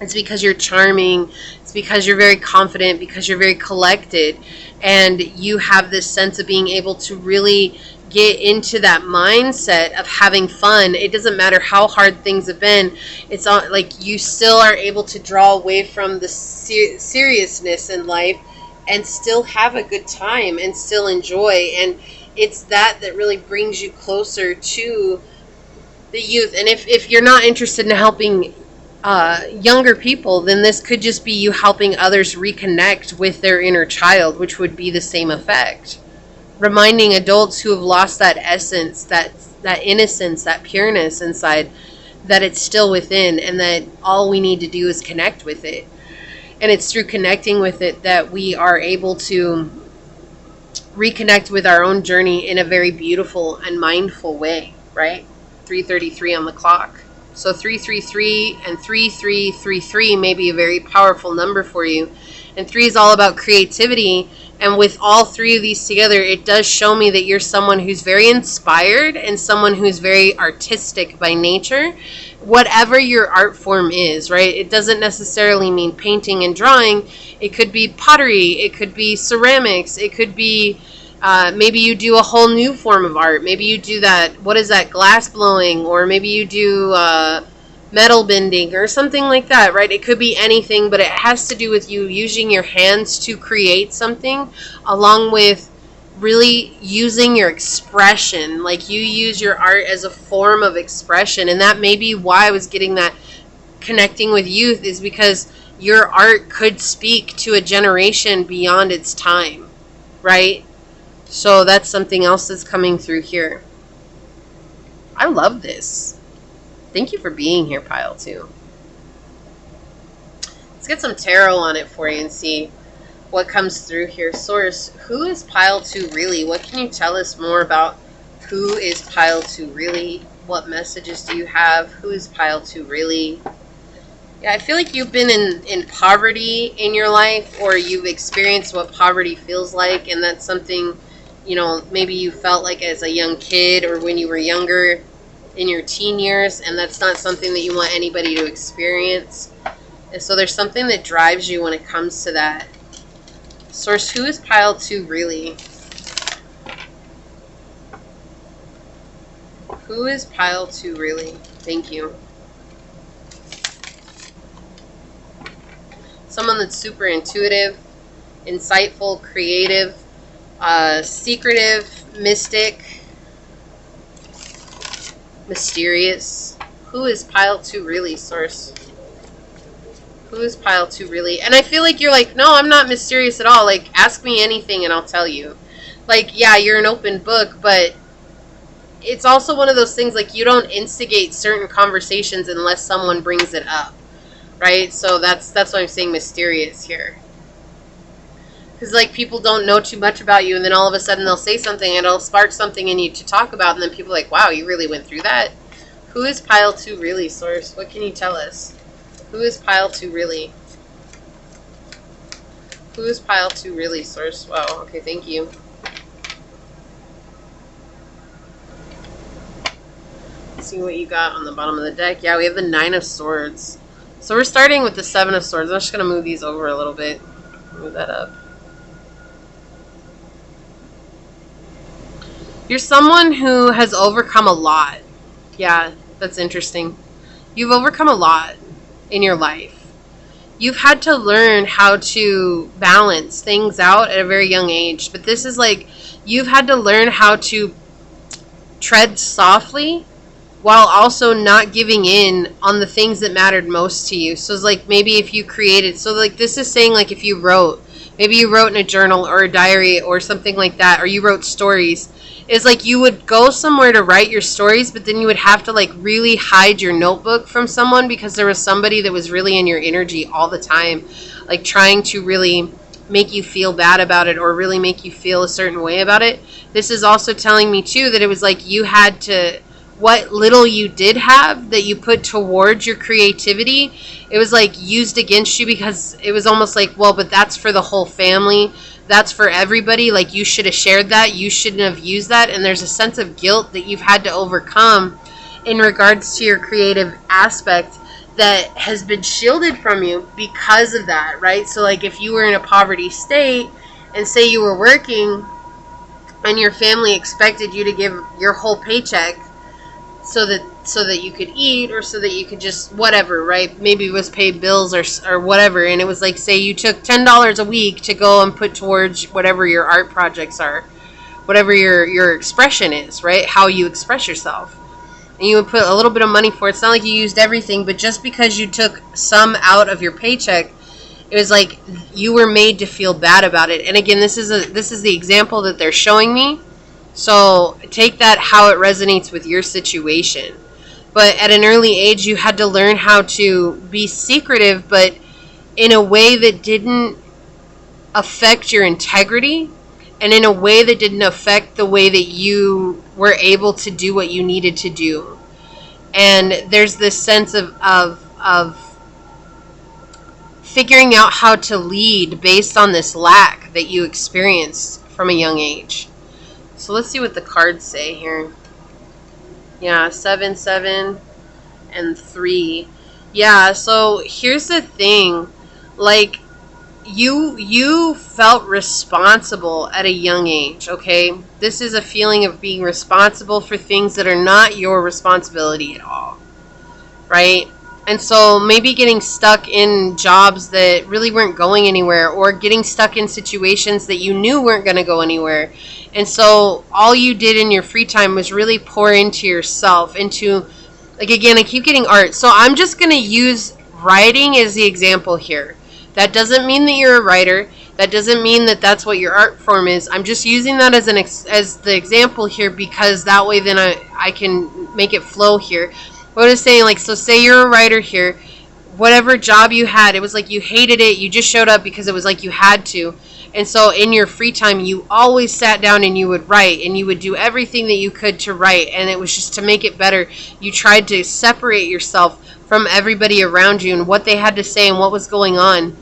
It's because you're charming. It's because you're very confident, because you're very collected. And you have this sense of being able to really get into that mindset of having fun, it doesn't matter how hard things have been. It's not like you still are able to draw away from the seriousness in life and still have a good time and still enjoy. And it's that really brings you closer to the youth. And if you're not interested in helping younger people, then this could just be you helping others reconnect with their inner child, which would be the same effect. Reminding adults who have lost that essence, that innocence, that pureness inside, that it's still within, and that all we need to do is connect with it. And it's through connecting with it that we are able to reconnect with our own journey in a very beautiful and mindful way, right? 3:33 on the clock. So 333 and 3333 may be a very powerful number for you. And 3 is all about creativity. And with all 3 of these together, it does show me that you're someone who's very inspired and someone who's very artistic by nature, whatever your art form is, right? It doesn't necessarily mean painting and drawing. It could be pottery. It could be ceramics. It could be maybe you do a whole new form of art. Maybe you do that, what is that, glass blowing, or maybe you do metal bending or something like that, right? It could be anything, but it has to do with you using your hands to create something, along with really using your expression. Like you use your art as a form of expression. And that may be why I was getting that connecting with youth, is because your art could speak to a generation beyond its time, right? So that's something else that's coming through here. I love this. Thank you for being here, Pile 2. Let's get some tarot on it for you and see what comes through here. Source, who is Pile 2 really? What can you tell us more about who is Pile 2 really? What messages do you have? Who is Pile 2 really? Yeah, I feel like you've been in poverty in your life, or you've experienced what poverty feels like, and that's something, you know, maybe you felt like as a young kid or when you were younger in your teen years, and that's not something that you want anybody to experience. And so there's something that drives you when it comes to that. Source, who is Pile 2 really? Who is Pile 2 really? Thank you. Someone that's super intuitive, insightful, creative, secretive, mystic, mysterious. Who is Pile 2 really, Source? Who is Pile 2 really? And I feel like you're like, no, I'm not mysterious at all. Like, ask me anything and I'll tell you. Like, yeah, you're an open book, but it's also one of those things, like, you don't instigate certain conversations unless someone brings it up, right? So that's why I'm saying mysterious here. Because, like, people don't know too much about you, and then all of a sudden they'll say something and it'll spark something in you to talk about, and then people are like, wow, you really went through that? Who is Pile 2 really, Source? What can you tell us? Who is Pile 2 really? Who is Pile 2 really, Source? Wow, okay, thank you. Let's see what you got on the bottom of the deck. Yeah, we have the 9 of Swords. So we're starting with the 7 of Swords. I'm just going to move these over a little bit. Move that up. You're someone who has overcome a lot. Yeah, that's interesting. You've overcome a lot in your life. You've had to learn how to balance things out at a very young age. But this is like, you've had to learn how to tread softly while also not giving in on the things that mattered most to you. So it's like, maybe if you created, so like this is saying, like, if you wrote, maybe you wrote in a journal or a diary or something like that, or you wrote stories, is like you would go somewhere to write your stories, but then you would have to, like, really hide your notebook from someone because there was somebody that was really in your energy all the time, like trying to really make you feel bad about it or really make you feel a certain way about it. This is also telling me too that it was like you had to, what little you did have that you put towards your creativity, it was like used against you, because it was almost like, well, but that's for the whole family. That's for everybody. Like, you should have shared that. You shouldn't have used that. And there's a sense of guilt that you've had to overcome in regards to your creative aspect that has been shielded from you because of that, right? So, like, if you were in a poverty state and say you were working and your family expected you to give your whole paycheck so that you could eat, or so that you could just whatever, right? Maybe it was pay bills or whatever, and it was like, say you took $10 a week to go and put towards whatever your art projects are, whatever your expression is, right? How you express yourself. And you would put a little bit of money for it. It's not like you used everything, but just because you took some out of your paycheck, it was like you were made to feel bad about it. And again, this is the example that they're showing me. So take that how it resonates with your situation. But at an early age, you had to learn how to be secretive, but in a way that didn't affect your integrity, and in a way that didn't affect the way that you were able to do what you needed to do. And there's this sense of figuring out how to lead based on this lack that you experienced from a young age. So let's see what the cards say here. Yeah, 7, 7, and 3. Yeah, so here's the thing. Like, you felt responsible at a young age, okay? This is a feeling of being responsible for things that are not your responsibility at all, right? And so maybe getting stuck in jobs that really weren't going anywhere, or getting stuck in situations that you knew weren't going to go anywhere. And so all you did in your free time was really pour into yourself, into, like, again, I keep getting art. So I'm just going to use writing as the example here. That doesn't mean that you're a writer. That doesn't mean that that's what your art form is. I'm just using that as as the example here, because that way then I can make it flow here. What I was saying, like, so say you're a writer here. Whatever job you had, it was like you hated it. You just showed up because it was like you had to. And so in your free time, you always sat down and you would write, and you would do everything that you could to write. And it was just to make it better. You tried to separate yourself from everybody around you and what they had to say and what was going on.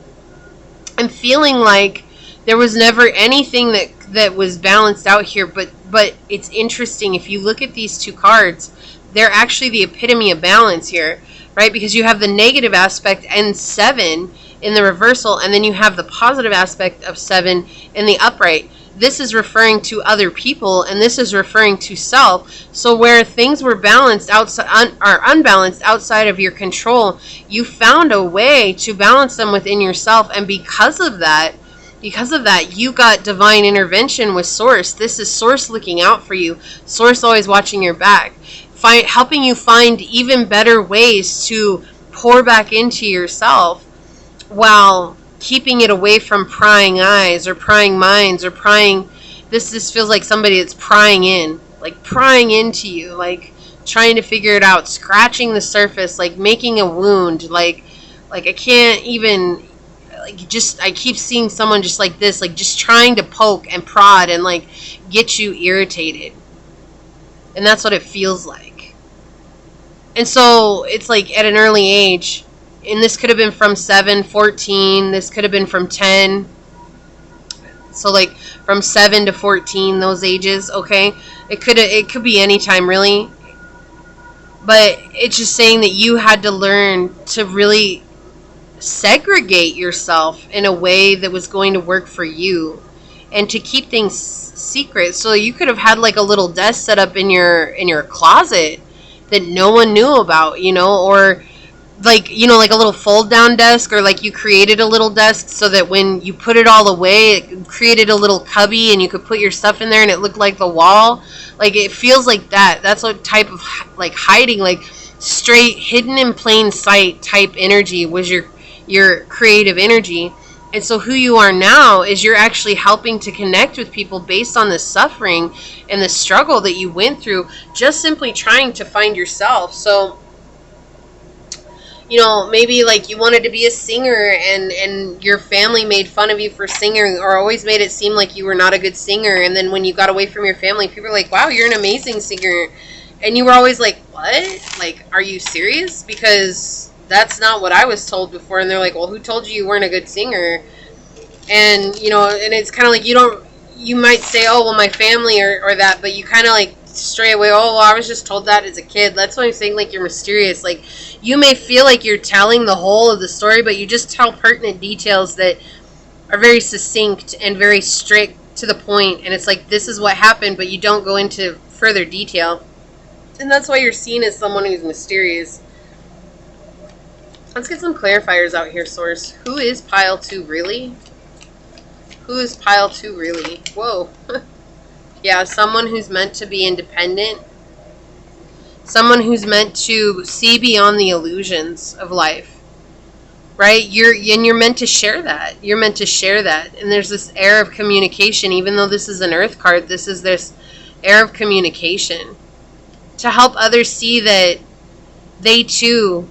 And feeling like there was never anything that was balanced out here. But it's interesting. If you look at these two cards, they're actually the epitome of balance here, right? Because you have the negative aspect and 7 in the reversal, and then you have the positive aspect of 7 in the upright. This is referring to other people, and this is referring to self. So where things were balanced outside, or unbalanced outside of your control, you found a way to balance them within yourself. And because of that, you got divine intervention with Source. This is Source looking out for you. Source always watching your back, helping you find even better ways to pour back into yourself, while keeping it away from prying eyes or prying minds or prying. This feels like somebody that's prying in, like prying into you, like trying to figure it out, scratching the surface, like making a wound, like I can't even, like, just, I keep seeing someone just like this, like just trying to poke and prod and like get you irritated. And that's what it feels like. And so it's like at an early age, and this could have been from 7, 14, this could have been from 10. So like from 7 to 14, those ages, okay? It could be any time, really. But it's just saying that you had to learn to really segregate yourself in a way that was going to work for you, and to keep things secret. So you could have had like a little desk set up in your closet that no one knew about, you know, or like, you know, like a little fold down desk, or like you created a little desk so that when you put it all away, it created a little cubby and you could put your stuff in there and it looked like the wall. Like, it feels like that. That's what type of like hiding, like straight hidden in plain sight type energy was your creative energy. And so who you are now is you're actually helping to connect with people based on the suffering and the struggle that you went through, just simply trying to find yourself. So, you know, maybe like you wanted to be a singer, and your family made fun of you for singing, or always made it seem like you were not a good singer. And then when you got away from your family, people were like, wow, you're an amazing singer. And you were always like, what? Like, are you serious? Because that's not what I was told before. And they're like, well, who told you weren't a good singer? And, you know, and it's kind of like you might say, oh, well, my family or that, but you kind of like stray away. Oh, well, I was just told that as a kid. That's why I'm saying, like, you're mysterious. Like, you may feel like you're telling the whole of the story, but you just tell pertinent details that are very succinct and very strict to the point, and it's like, this is what happened, but you don't go into further detail. And that's why you're seen as someone who's mysterious. Let's get some clarifiers out here, Source. Who is pile 2 really? Who is pile 2 really? Whoa. Yeah, someone who's meant to be independent. Someone who's meant to see beyond the illusions of life. Right? You're meant to share that. You're meant to share that. And there's this air of communication. Even though this is an earth card, this is this air of communication. To help others see that they too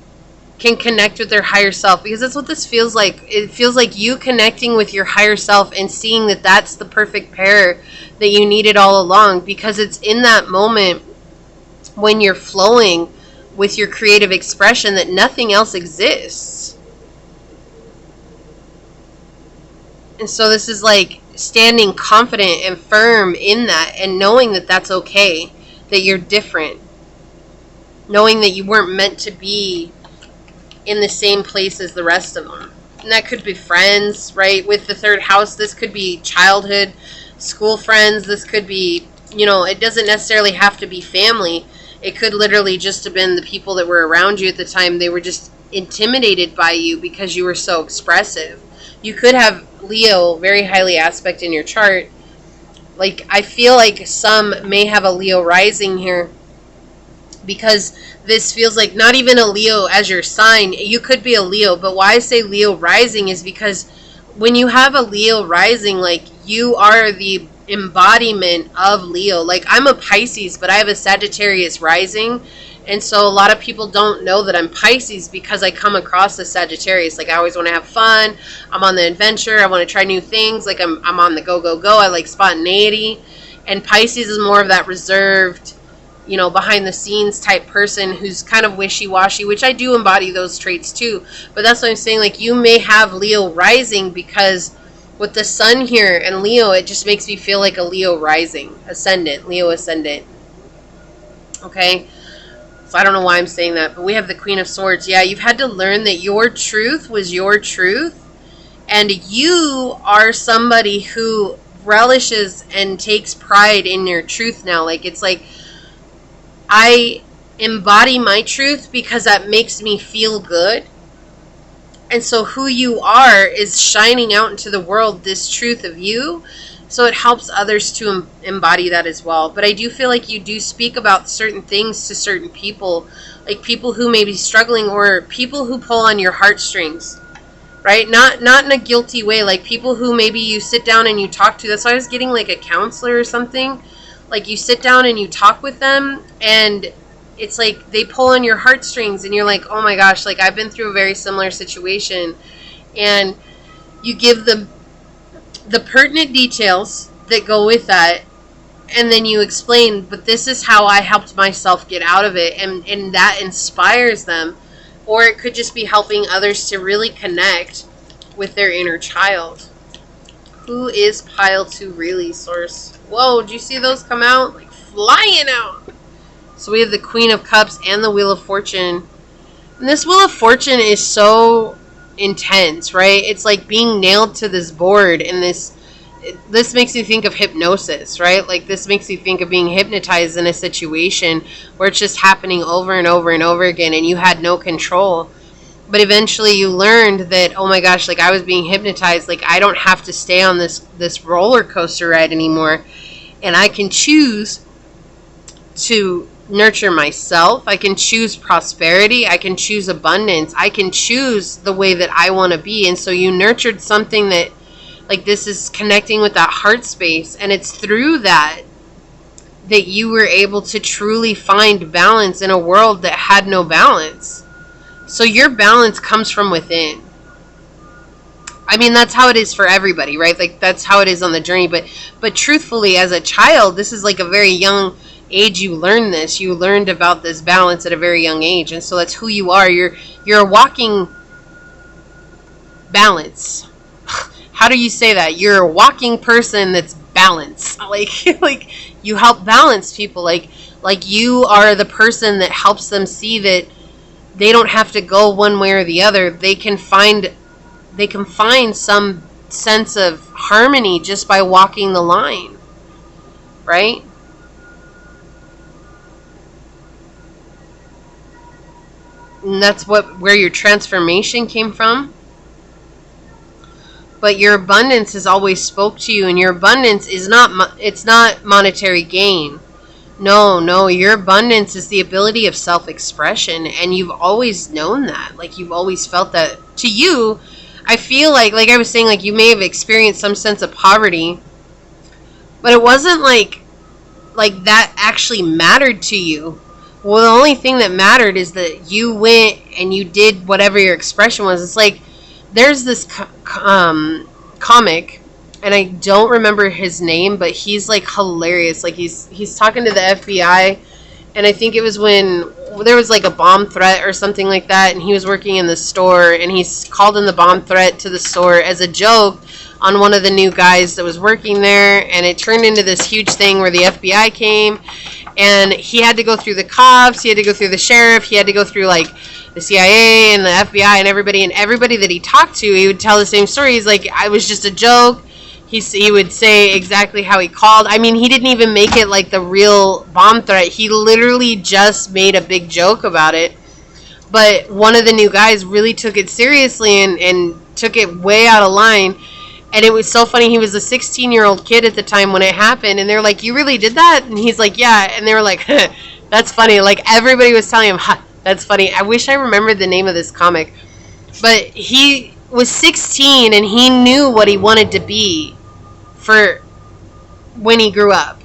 can connect with their higher self. Because that's what this feels like. It feels like you connecting with your higher self and seeing that that's the perfect pair that you needed all along. Because it's in that moment when you're flowing with your creative expression that nothing else exists. And so this is like standing confident and firm in that, and knowing that that's okay, that you're different. Knowing that you weren't meant to be in the same place as the rest of them. And that could be friends, right? With the third house, this could be childhood, school friends. This could be, it doesn't necessarily have to be family. It could literally just have been the people that were around you at the time. They were just intimidated by you because you were so expressive. You could have Leo very highly aspect in your chart. Like, I feel like some may have a Leo rising here, because this feels like not even a Leo as your sign. You could be a Leo, but why I say Leo rising is because when you have a Leo rising, like, you are the embodiment of Leo. Like, I'm a Pisces, but I have a Sagittarius rising, and so a lot of people don't know that I'm Pisces because I come across as Sagittarius. Like, I always want to have fun. I'm on the adventure. I want to try new things. Like, I'm on the go, go, go. I like spontaneity. And Pisces is more of that reserved, behind the scenes type person who's kind of wishy-washy, which I do embody those traits too. But that's what I'm saying. Like, you may have Leo rising because with the sun here and Leo, it just makes me feel like a Leo rising, ascendant, Leo ascendant. Okay? So I don't know why I'm saying that, but we have the Queen of Swords. Yeah, you've had to learn that your truth was your truth, and you are somebody who relishes and takes pride in your truth now. Like, it's like, I embody my truth because that makes me feel good. And so who you are is shining out into the world, this truth of you. So it helps others to embody that as well. But I do feel like you do speak about certain things to certain people, like people who may be struggling, or people who pull on your heartstrings, right? Not in a guilty way, like people who maybe you sit down and you talk to. That's why I was getting like a counselor or something. Like, you sit down and you talk with them, and it's like they pull on your heartstrings, and you're like, oh my gosh, like, I've been through a very similar situation. And you give them the pertinent details that go with that, and then you explain, but this is how I helped myself get out of it, and that inspires them. Or it could just be helping others to really connect with their inner child. Who is pile 2 really, Source? Whoa, did you see those come out? Like, flying out. So we have the Queen of Cups and the Wheel of Fortune. And this Wheel of Fortune is so intense, right? It's like being nailed to this board, and this makes you think of hypnosis, right? Like, this makes you think of being hypnotized in a situation where it's just happening over and over and over again, and you had no control. But eventually you learned that, oh my gosh, like, I was being hypnotized. Like, I don't have to stay on this roller coaster ride anymore. And I can choose to nurture myself. I can choose prosperity. I can choose abundance. I can choose the way that I want to be. And so you nurtured something that, like, this is connecting with that heart space. And it's through that you were able to truly find balance in a world that had no balance. So your balance comes from within. I mean, that's how it is for everybody, right? Like, that's how it is on the journey. But truthfully, as a child, this is like a very young age you learn this. You learned about this balance at a very young age. And so that's who you are. You're a walking balance. How do you say that? You're a walking person that's balanced. Like you help balance people. Like you are the person that helps them see that they don't have to go one way or the other. They can find some sense of harmony just by walking the line, right? And that's where your transformation came from. But your abundance has always spoke to you, and your abundance is it's not monetary gain. No, your abundance is the ability of self-expression, and you've always known that. Like, you've always felt that. To you, I feel like I was saying, like, you may have experienced some sense of poverty, but it wasn't like that actually mattered to you. Well, the only thing that mattered is that you went and you did whatever your expression was. It's like, there's this comic, and I don't remember his name, but he's like hilarious. Like, he's talking to the FBI, and I think it was when there was like a bomb threat or something like that, and he was working in the store, and he's called in the bomb threat to the store as a joke on one of the new guys that was working there, and it turned into this huge thing where the FBI came, and he had to go through the cops, he had to go through the sheriff, he had to go through like the CIA and the FBI and everybody that he talked to, he would tell the same story. He's like, I was just a joke. He would say exactly how he called. I mean, he didn't even make it like the real bomb threat. He literally just made a big joke about it. But one of the new guys really took it seriously and took it way out of line. And it was so funny. He was a 16-year-old kid at the time when it happened. And they're like, you really did that? And he's like, yeah. And they were like, that's funny. Like, everybody was telling him, that's funny. I wish I remembered the name of this comic. But he was 16 and he knew what he wanted to be for when he grew up.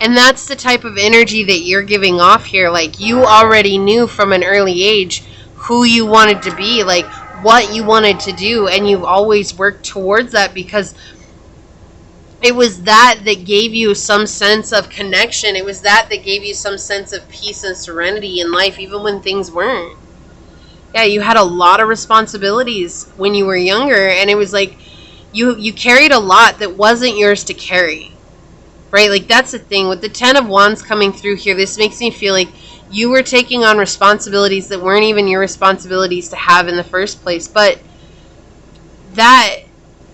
And that's the type of energy that you're giving off here. Like, you already knew from an early age who you wanted to be, like what you wanted to do, and you've always worked towards that because it was that gave you some sense of connection. It was that gave you some sense of peace and serenity in life, even when things weren't. Yeah, you had a lot of responsibilities when you were younger, and it was like you carried a lot that wasn't yours to carry, right? Like, that's the thing with the 10 of Wands coming through here. This makes me feel like you were taking on responsibilities that weren't even your responsibilities to have in the first place, but that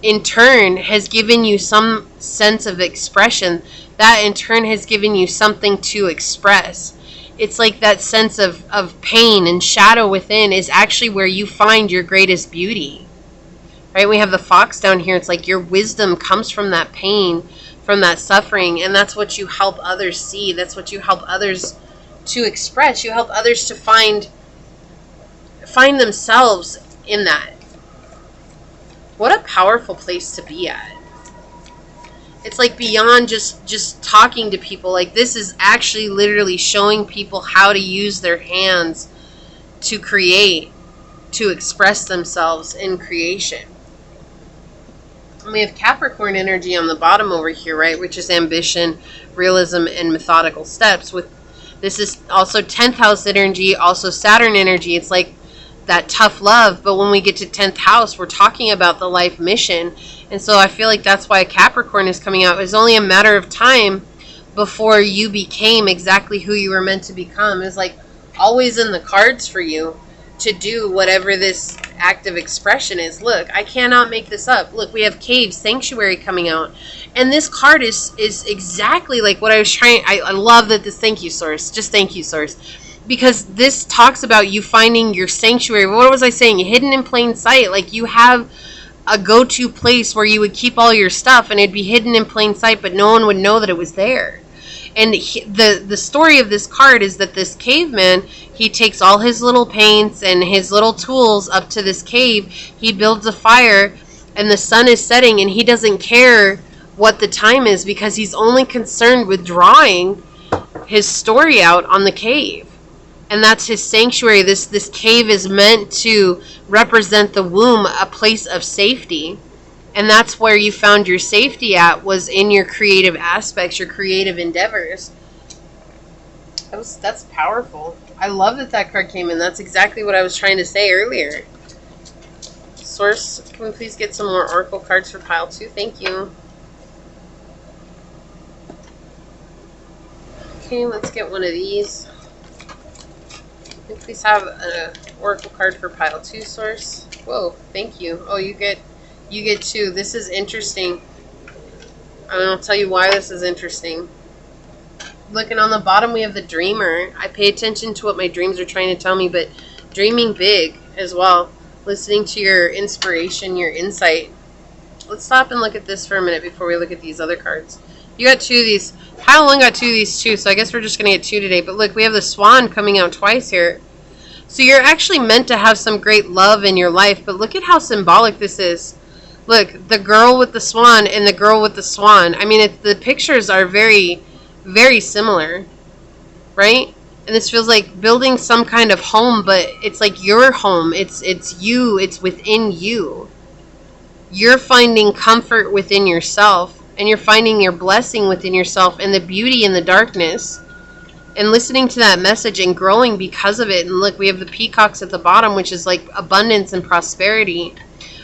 in turn has given you some sense of expression. That in turn has given you something to express. It's like that sense of pain and shadow within is actually where you find your greatest beauty. Right? We have the fox down here. It's like your wisdom comes from that pain, from that suffering, and that's what you help others see. That's what you help others to express. You help others to find themselves in that. What a powerful place to be at. It's like beyond just talking to people. Like, this is actually literally showing people how to use their hands to create, to express themselves in creation. And we have Capricorn energy on the bottom over here, right? Which is ambition, realism, and methodical steps. This is also 10th house energy, also Saturn energy. It's like that tough love, but when we get to 10th house, we're talking about the life mission. And so I feel like that's why Capricorn is coming out. It's only a matter of time before you became exactly who you were meant to become. It's like always in the cards for you to do whatever this act of expression is. Look, I cannot make this up. Look, we have Cave Sanctuary coming out. And this card is exactly like what I was trying. I love that this, thank you, Source. Just thank you, Source. Because this talks about you finding your sanctuary. What was I saying? Hidden in plain sight. Like, you have a go-to place where you would keep all your stuff and it'd be hidden in plain sight, but no one would know that it was there. And the story of this card is that this caveman, he takes all his little paints and his little tools up to this cave. He builds a fire and the sun is setting and he doesn't care what the time is because he's only concerned with drawing his story out on the cave. And that's his sanctuary. This cave is meant to represent the womb, a place of safety. And that's where you found your safety at, was in your creative aspects, your creative endeavors. That's powerful. I love that card came in. That's exactly what I was trying to say earlier. Source, can we please get some more Oracle cards for pile 2? Thank you. Okay, let's get one of these. Can we please have an Oracle card for pile 2, Source? Whoa, thank you. Oh, you get 2. This is interesting. And I'll tell you why this is interesting. Looking on the bottom, we have the dreamer. I pay attention to what my dreams are trying to tell me, but dreaming big as well. Listening to your inspiration, your insight. Let's stop and look at this for a minute before we look at these other cards. You got two of these. Pile 1 got two of these too, so I guess we're just going to get two today. But look, we have the swan coming out twice here. So you're actually meant to have some great love in your life, but look at how symbolic this is. Look, the girl with the swan and the girl with the swan. I mean, the pictures are very, very similar, right? And this feels like building some kind of home, but it's like your home. It's you. It's within you. You're finding comfort within yourself, and you're finding your blessing within yourself and the beauty in the darkness, and listening to that message and growing because of it. And look, we have the peacocks at the bottom, which is like abundance and prosperity.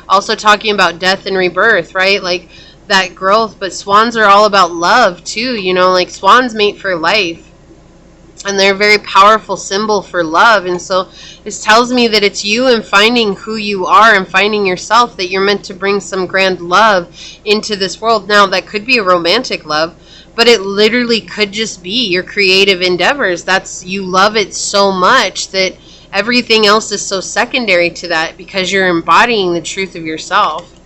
Also talking about death and rebirth, right? Like that growth. But swans are all about love too, you know, like swans mate for life. And they're a very powerful symbol for love. And so this tells me that it's you and finding who you are and finding yourself, that you're meant to bring some grand love into this world. Now, that could be a romantic love, but it literally could just be your creative endeavors. That's, you love it so much that everything else is so secondary to that, because you're embodying the truth of yourself.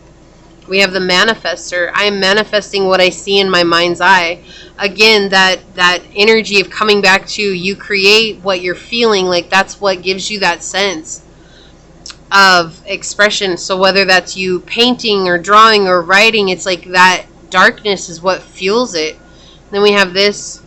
We have the manifester. I am manifesting what I see in my mind's eye. Again, that energy of coming back to, you create what you're feeling. Like that's what gives you that sense of expression. So whether that's you painting or drawing or writing, it's like that darkness is what fuels it. Then we have this.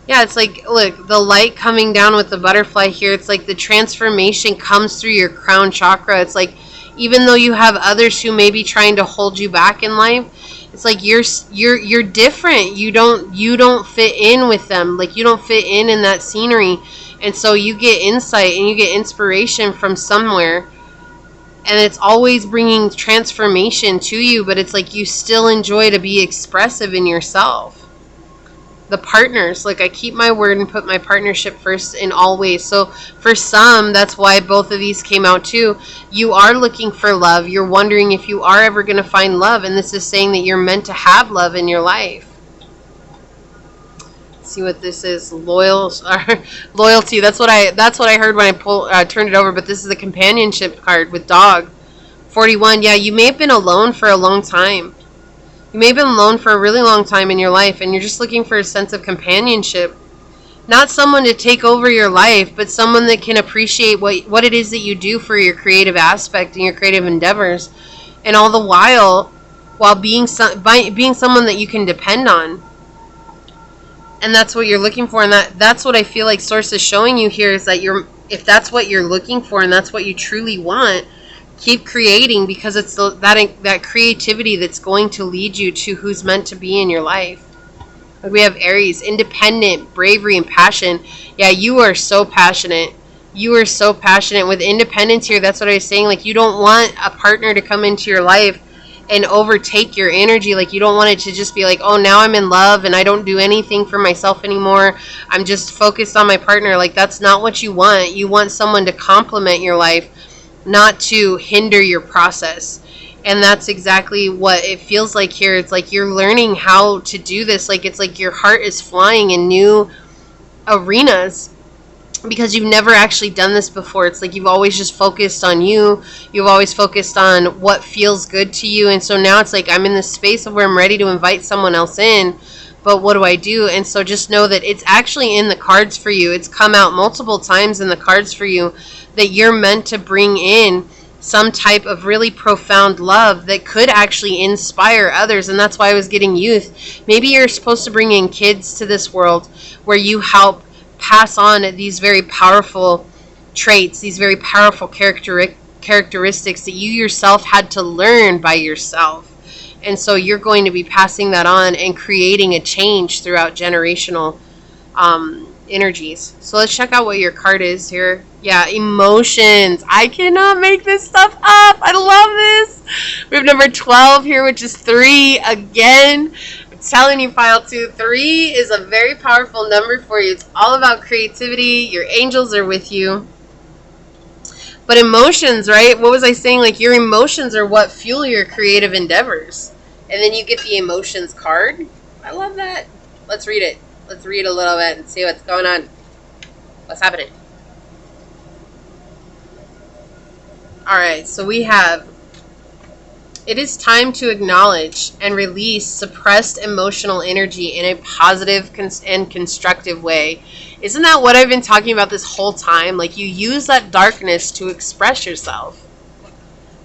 Yeah, it's like, look, the light coming down with the butterfly here. It's like the transformation comes through your crown chakra. It's like, even though you have others who may be trying to hold you back in life, it's like you're different. You don't fit in with them. Like you don't fit in that scenery. And so you get insight and you get inspiration from somewhere. And it's always bringing transformation to you, but it's like you still enjoy to be expressive in yourself. The partners, like I keep my word and put my partnership first in all ways. So for some, that's why both of these came out too. You are looking for love. You're wondering if you are ever going to find love. And this is saying that you're meant to have love in your life. Let's see what this is. Loyalty. That's what I heard when I turned it over. But this is a companionship card with dog. 41. Yeah, you may have been alone for a long time. You may have been alone for a really long time in your life, and you're just looking for a sense of companionship. Not someone to take over your life, but someone that can appreciate what it is that you do for your creative aspect and your creative endeavors. And all the while being someone that you can depend on. And that's what you're looking for. And that's what I feel like Source is showing you here, is that if that's what you're looking for and that's what you truly want, keep creating, because it's that creativity that's going to lead you to who's meant to be in your life. Like we have Aries, independent, bravery, and passion. Yeah, you are so passionate. You are so passionate with independence here. That's what I was saying. Like you don't want a partner to come into your life and overtake your energy. Like you don't want it to just be like, oh, now I'm in love and I don't do anything for myself anymore. I'm just focused on my partner. Like that's not what you want. You want someone to complement your life, not to hinder your process. And that's exactly what it feels like here. It's like you're learning how to do this. Like it's like your heart is flying in new arenas because you've never actually done this before. It's like you've always just focused on you. You've always focused on what feels good to you. And so now it's like I'm in this space of where I'm ready to invite someone else in. But what do I do? And so just know that it's actually in the cards for you. It's come out multiple times in the cards for you that you're meant to bring in some type of really profound love that could actually inspire others. And that's why I was getting youth. Maybe you're supposed to bring in kids to this world where you help pass on these very powerful traits, these very powerful characteristics that you yourself had to learn by yourself. And so you're going to be passing that on and creating a change throughout generational energies. So let's check out what your card is here. Yeah, emotions. I cannot make this stuff up. I love this. We have number 12 here, which is 3 again. I'm telling you, pile 2, 3 is a very powerful number for you. It's all about creativity. Your angels are with you. But emotions, right? What was I saying? Like your emotions are what fuel your creative endeavors. And then you get the emotions card. I love that. Let's read it. Let's read a little bit and see what's going on. What's happening? Alright, so we have, it is time to acknowledge and release suppressed emotional energy in a positive and constructive way. Isn't that what I've been talking about this whole time? Like, you use that darkness to express yourself.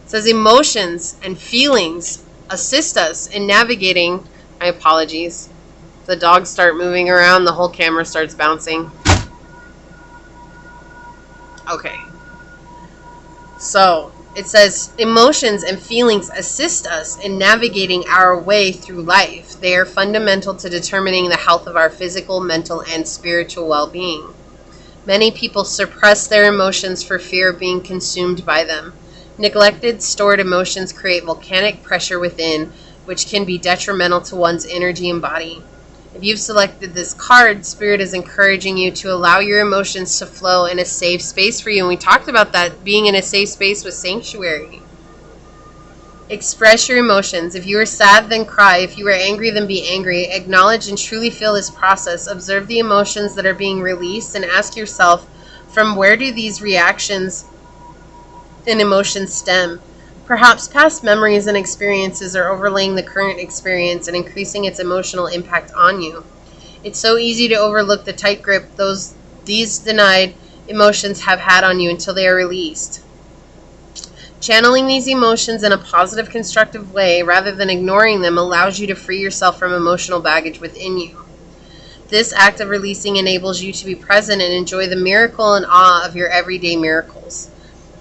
It says emotions and feelings assist us in navigating. My apologies. The dogs start moving around, the whole camera starts bouncing. Okay. So, it says emotions and feelings assist us in navigating our way through life. They are fundamental to determining the health of our physical, mental, and spiritual well-being. Many people suppress their emotions for fear of being consumed by them. Neglected, stored emotions create volcanic pressure within, which can be detrimental to one's energy and body. If you've selected this card, Spirit is encouraging you to allow your emotions to flow in a safe space for you. And we talked about that, being in a safe space with Sanctuary. Express your emotions. If you are sad, then cry. If you are angry, then be angry. Acknowledge and truly feel this process. Observe the emotions that are being released and ask yourself, from where do these reactions and emotions stem? Perhaps past memories and experiences are overlaying the current experience and increasing its emotional impact on you. It's so easy to overlook the tight grip these denied emotions have had on you until they are released. Channeling these emotions in a positive, constructive way rather than ignoring them allows you to free yourself from emotional baggage within you. This act of releasing enables you to be present and enjoy the miracle and awe of your everyday miracles.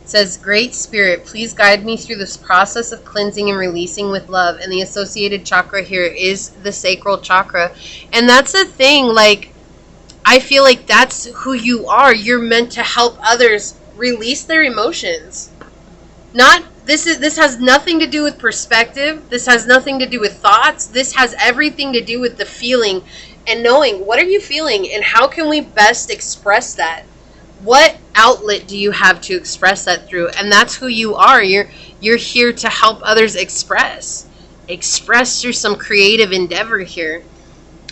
It says, Great Spirit, please guide me through this process of cleansing and releasing with love. And the associated chakra here is the sacral chakra. And that's the thing, like, I feel like that's who you are. You're meant to help others release their emotions. This has nothing to do with perspective. This has nothing to do with thoughts. This has everything to do with the feeling and knowing, what are you feeling and how can we best express that? What outlet do you have to express that through? And that's who you are. You're here to help others express through some creative endeavor here.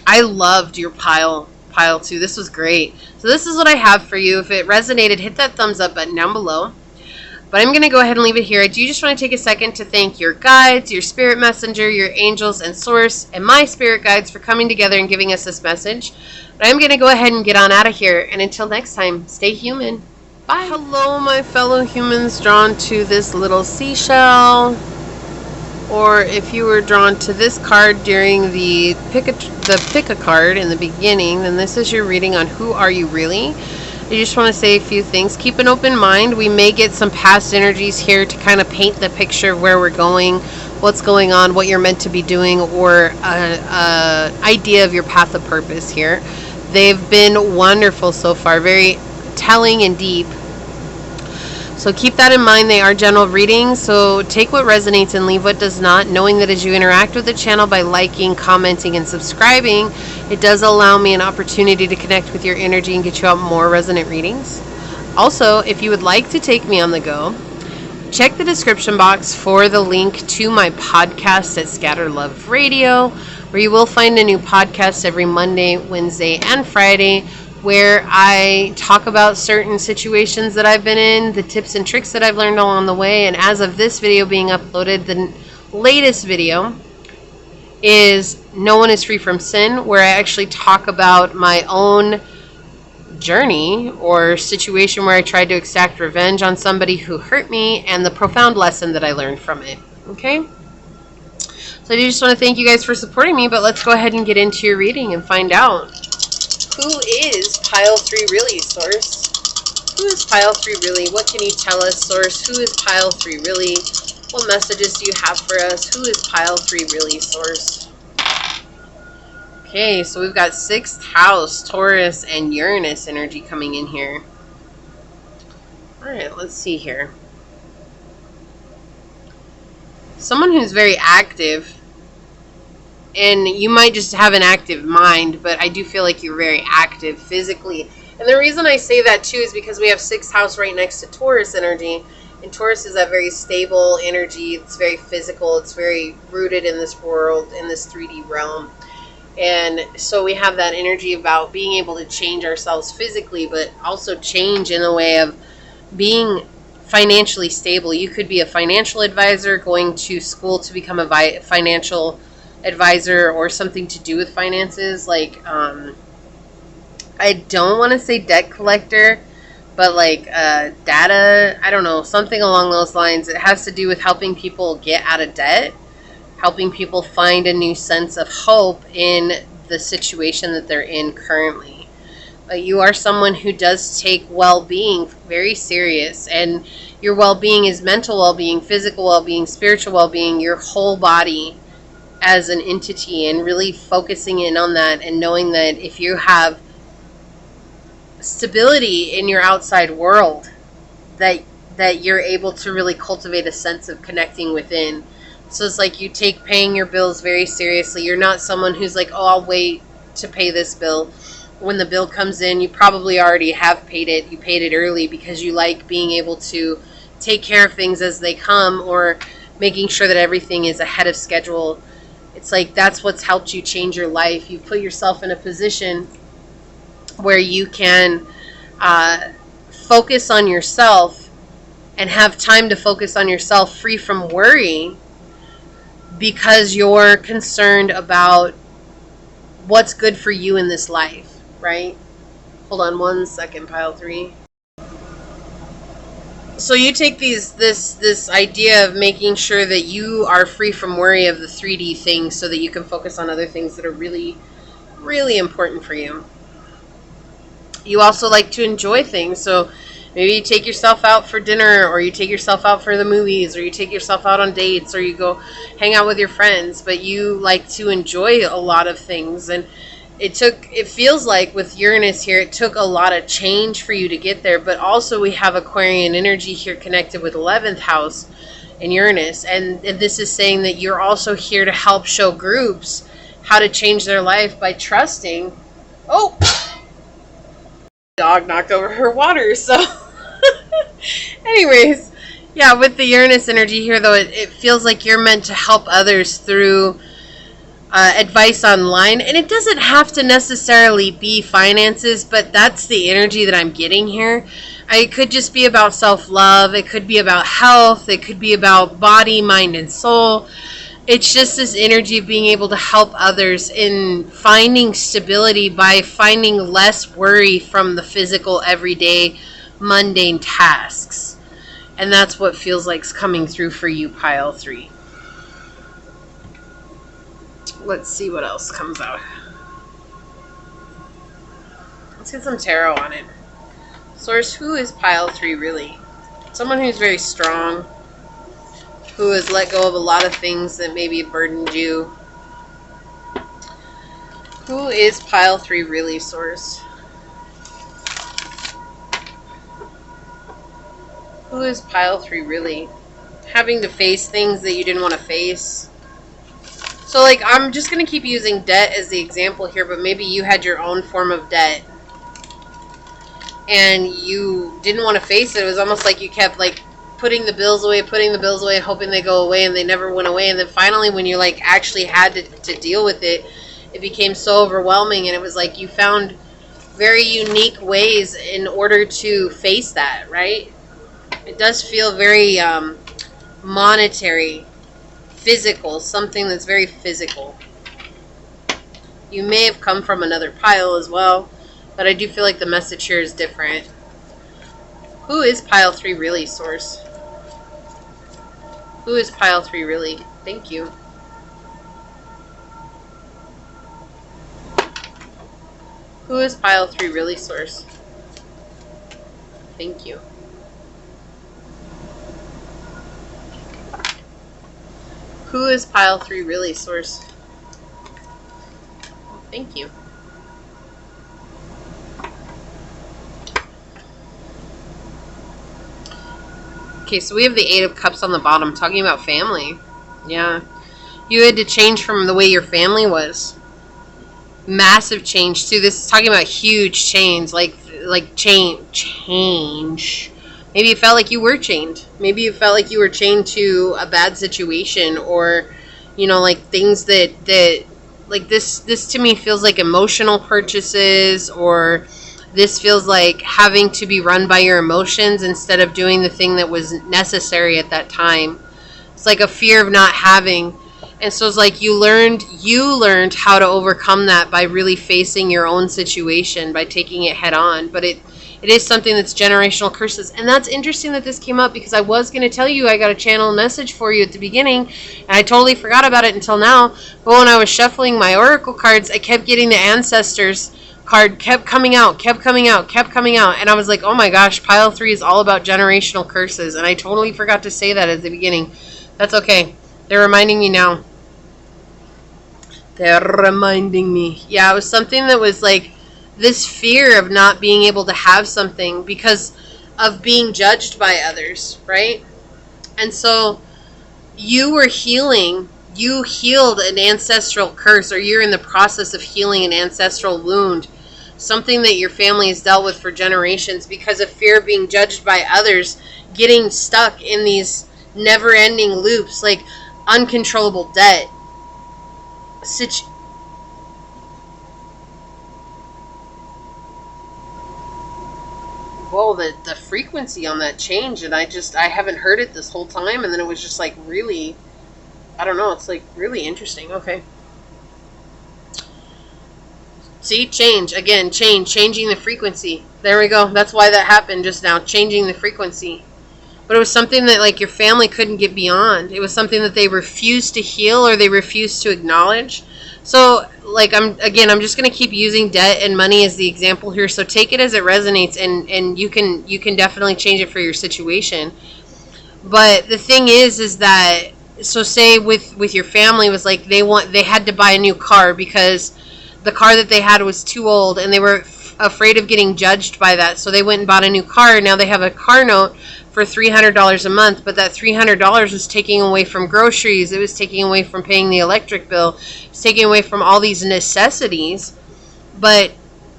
I loved your pile 2. This was great. So this is what I have for you. If it resonated, hit that thumbs up button down below. But I'm going to go ahead and leave it here. I do just want to take a second to thank your guides, your spirit messenger, your angels and source, and my spirit guides for coming together and giving us this message. But I'm going to go ahead and get on out of here. And until next time, stay human. Bye. Hello, my fellow humans drawn to this little seashell. Or if you were drawn to this card during the pick a card in the beginning, then this is your reading on Who Are You Really? I just want to say a few things. Keep an open mind. We may get some past energies here to kind of paint the picture of where we're going, what's going on, what you're meant to be doing, or an idea of your path of purpose here. They've been wonderful so far, very telling and deep. So keep that in mind. They are general readings, so take what resonates and leave what does not, knowing that as you interact with the channel by liking, commenting, and subscribing, it does allow me an opportunity to connect with your energy and get you out more resonant readings. Also, if you would like to take me on the go, check the description box for the link to my podcast at Scatter Love Radio, where you will find a new podcast every Monday, Wednesday, and Friday, where I talk about certain situations that I've been in, the tips and tricks that I've learned along the way. And as of this video being uploaded, the latest video is No One is Free from Sin, where I actually talk about my own journey or situation where I tried to exact revenge on somebody who hurt me and the profound lesson that I learned from it. Okay? So I just want to thank you guys for supporting me, but let's go ahead and get into your reading and find out. Who is Pile 3 really, Source? Who is Pile 3 really? What can you tell us, Source? Who is Pile 3 really? What messages do you have for us? Who is Pile 3 really, Source? Okay, so we've got 6th house, Taurus, and Uranus energy coming in here. Alright, let's see here. Someone who's very active. And you might just have an active mind, but I do feel like you're very active physically. And the reason I say that too is because we have 6th house right next to Taurus energy. And Taurus is that very stable energy. It's very physical. It's very rooted in this world, in this 3D realm. And so we have that energy about being able to change ourselves physically, but also change in a way of being financially stable. You could be a financial advisor, going to school to become a financial advisor, or something to do with finances. Like, I don't want to say debt collector, but like data, I don't know, something along those lines. It has to do with helping people get out of debt, helping people find a new sense of hope in the situation that they're in currently. But you are someone who does take well-being very serious, and your well-being is mental well-being, physical well-being, spiritual well-being, your whole body as an entity, and really focusing in on that and knowing that if you have stability in your outside world, that you're able to really cultivate a sense of connecting within. So it's like you take paying your bills very seriously. You're not someone who's like, oh, I'll wait to pay this bill. When the bill comes in, you probably already have paid it. You paid it early because you like being able to take care of things as they come, or making sure that everything is ahead of schedule. It's like that's what's helped you change your life. You put yourself in a position where you can focus on yourself and have time to focus on yourself, free from worry, because you're concerned about what's good for you in this life, right? Hold on one second, pile 3. So you take this idea of making sure that you are free from worry of the 3D things so that you can focus on other things that are really, really important for you. You also like to enjoy things, so maybe you take yourself out for dinner, or you take yourself out for the movies, or you take yourself out on dates, or you go hang out with your friends, but you like to enjoy a lot of things. And it feels like with Uranus here, it took a lot of change for you to get there, but also we have Aquarian energy here connected with 11th house in Uranus, and this is saying that you're also here to help show groups how to change their life by trusting. Oh! Dog knocked over her water, so anyways, yeah, with the Uranus energy here, though, it feels like you're meant to help others through advice online, and it doesn't have to necessarily be finances, but that's the energy that I'm getting here. It could just be about self-love, it could be about health, it could be about body, mind, and soul. It's just this energy of being able to help others in finding stability by finding less worry from the physical, everyday, mundane tasks. And that's what feels like coming through for you, pile 3. Let's see what else comes out. Let's get some tarot on it. Source, who is pile 3 really? Someone who's very strong, who has let go of a lot of things that maybe burdened you. Who is pile 3 really, Source? Who is pile 3 really? Having to face things that you didn't want to face. So, like, I'm just going to keep using debt as the example here, but maybe you had your own form of debt and you didn't want to face it. It was almost like you kept, like, putting the bills away, hoping they go away, and they never went away. And then finally, when you like actually had to deal with it, it became so overwhelming, and it was like you found very unique ways in order to face that, right? It does feel very monetary, physical, something that's very physical. You may have come from another pile as well, but I do feel like the message here is different. Who is pile 3 really, Source? Who is pile 3 really? Thank you. Who is pile 3 really, Source? Thank you. Who is pile 3 really, Source? Thank you. Okay, so we have the 8 of Cups on the bottom, talking about family. Yeah. You had to change from the way your family was. Massive change, too. This is talking about huge change, like change Maybe you felt like you were chained. Maybe you felt like you were chained to a bad situation, or, you know, like things that like this to me feels like emotional purchases, or this feels like having to be run by your emotions instead of doing the thing that was necessary at that time. It's like a fear of not having. And so it's like you learned how to overcome that by really facing your own situation, by taking it head on. But it is something that's generational curses. And that's interesting that this came up, because I was going to tell you I got a channel message for you at the beginning, and I totally forgot about it until now. But when I was shuffling my oracle cards, I kept getting the ancestors card, kept coming out. And I was like, oh my gosh, pile 3 is all about generational curses. And I totally forgot to say that at the beginning. That's okay. They're reminding me now. They're reminding me. Yeah, it was something that was like this fear of not being able to have something because of being judged by others, right? And so you were healing. You healed an ancestral curse, or you're in the process of healing an ancestral wound, something that your family has dealt with for generations because of fear of being judged by others, getting stuck in these never-ending loops, like uncontrollable debt. Whoa, the frequency on that changed, and I haven't heard it this whole time, and then it was just like really, I don't know, it's like really interesting. Okay. See, change, again, changing the frequency. There we go. That's why that happened just now, changing the frequency. But it was something that like your family couldn't get beyond. It was something that they refused to heal, or they refused to acknowledge. So like I'm just going to keep using debt and money as the example here. So take it as it resonates, and you can definitely change it for your situation. But the thing is that, so say with your family was like they had to buy a new car because the car that they had was too old, and they were afraid of getting judged by that. So they went and bought a new car. Now they have a car note for $300 a month, but that $300 was taking away from groceries. It was taking away from paying the electric bill. It was taking away from all these necessities. But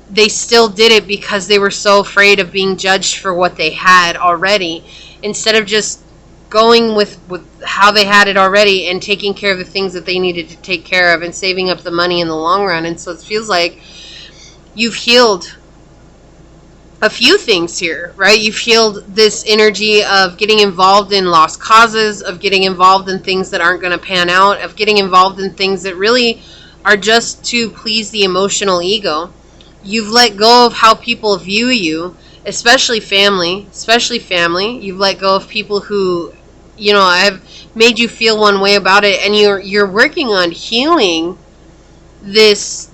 they still did it because they were so afraid of being judged for what they had already, instead of just going with how they had it already and taking care of the things that they needed to take care of and saving up the money in the long run. And so it feels like you've healed a few things here, right? You've healed this energy of getting involved in lost causes, of getting involved in things that aren't going to pan out, of getting involved in things that really are just to please the emotional ego. You've let go of how people view you, especially family. You've let go of people who, you know, have made you feel one way about it, and you're working on healing this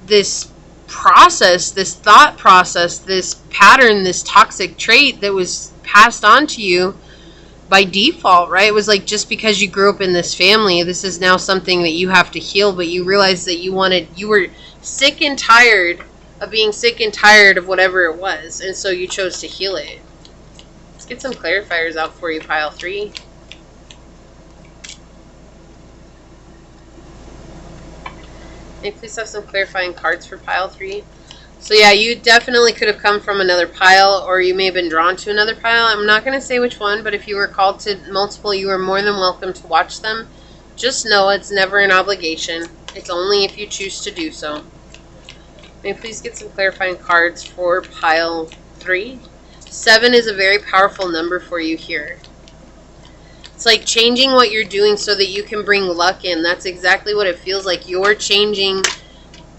process, this thought process, this pattern, this toxic trait that was passed on to you by default, right? It was like, just because you grew up in this family, this is now something that you have to heal, but you realized that you were sick and tired of being sick and tired of whatever it was, and so you chose to heal it. Let's get some clarifiers out for you, pile 3. May I please have some clarifying cards for pile 3? So yeah, you definitely could have come from another pile, or you may have been drawn to another pile. I'm not going to say which one, but if you were called to multiple, you are more than welcome to watch them. Just know it's never an obligation. It's only if you choose to do so. May I please get some clarifying cards for pile 3? 7 is a very powerful number for you here. It's like changing what you're doing so that you can bring luck in. That's exactly what it feels like. You're changing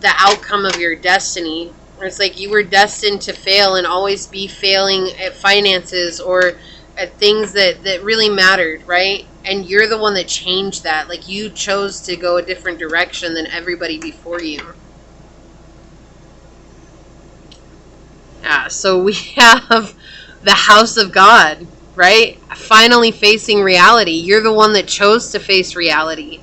the outcome of your destiny. Or it's like you were destined to fail and always be failing at finances or at things that really mattered, right? And you're the one that changed that. Like, you chose to go a different direction than everybody before you. Yeah, so we have the house of God, right? Finally facing reality. You're the one that chose to face reality.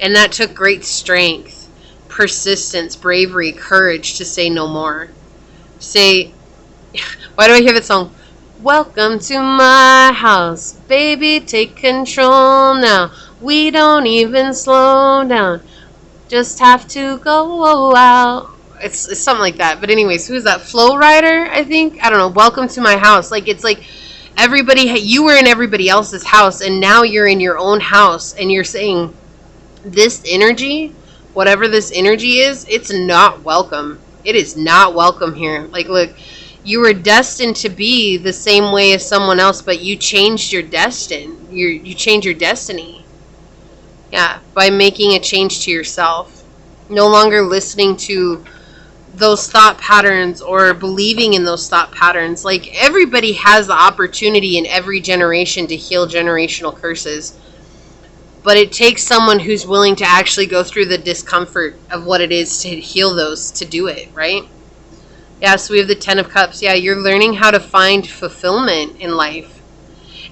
And that took great strength, persistence, bravery, courage to say no more. Say, why do I hear that song? Welcome to my house, baby, take control now. We don't even slow down, just have to go out. It's something like that. But anyways, who's that? Flow Rider, I think? I don't know. Welcome to my house. Like, it's like you were in everybody else's house, and now you're in your own house, and you're saying, this energy, whatever this energy is, it's not welcome. It is not welcome here. Like, look, you were destined to be the same way as someone else, but you changed your you changed your destiny. Yeah, by making a change to yourself. No longer listening to those thought patterns or believing in those thought patterns. Like, everybody has the opportunity in every generation to heal generational curses. But it takes someone who's willing to actually go through the discomfort of what it is to heal those, to do it, right? Yeah, so we have the 10 of Cups. Yeah, you're learning how to find fulfillment in life.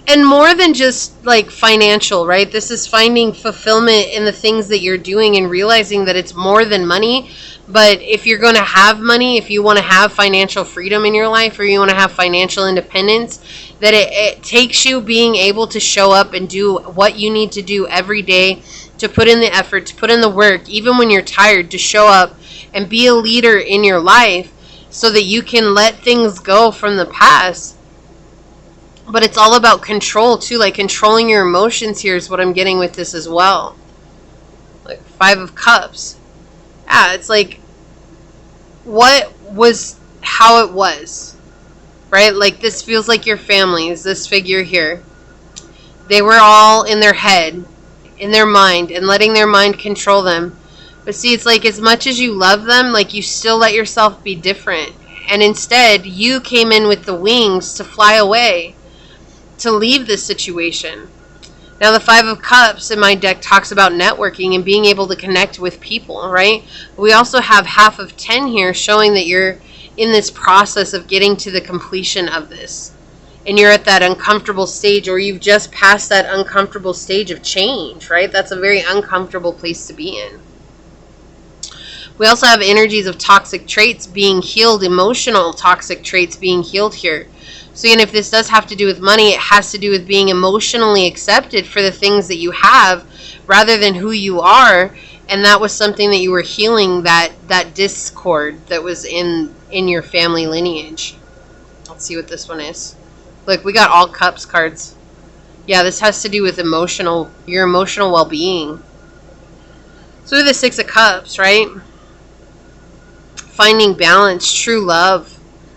And more than just like financial, right? This is finding fulfillment in the things that you're doing and realizing that it's more than money. But if you're going to have money, if you want to have financial freedom in your life, or you want to have financial independence, that it takes you being able to show up and do what you need to do every day, to put in the effort, to put in the work, even when you're tired, to show up and be a leader in your life so that you can let things go from the past. But it's all about control too, like controlling your emotions here is what I'm getting with this as well. Like 5 of Cups. Yeah, it's like, what was how it was, right? Like, this feels like your family is this figure here. They were all in their head, in their mind, and letting their mind control them. But see, it's like, as much as you love them, like, you still let yourself be different. And instead, you came in with the wings to fly away, to leave this situation. Now, the 5 of Cups in my deck talks about networking and being able to connect with people, right? We also have half of 10 here showing that you're in this process of getting to the completion of this. And you're at that uncomfortable stage, or you've just passed that uncomfortable stage of change, right? That's a very uncomfortable place to be in. We also have energies of toxic traits being healed, emotional toxic traits being healed here. So again, if this does have to do with money, it has to do with being emotionally accepted for the things that you have rather than who you are. And that was something that you were healing, that discord that was in your family lineage. Let's see what this one is. Look, we got all Cups cards. Yeah, this has to do with your emotional well-being. So we have the 6 of Cups, right? Finding balance, true love.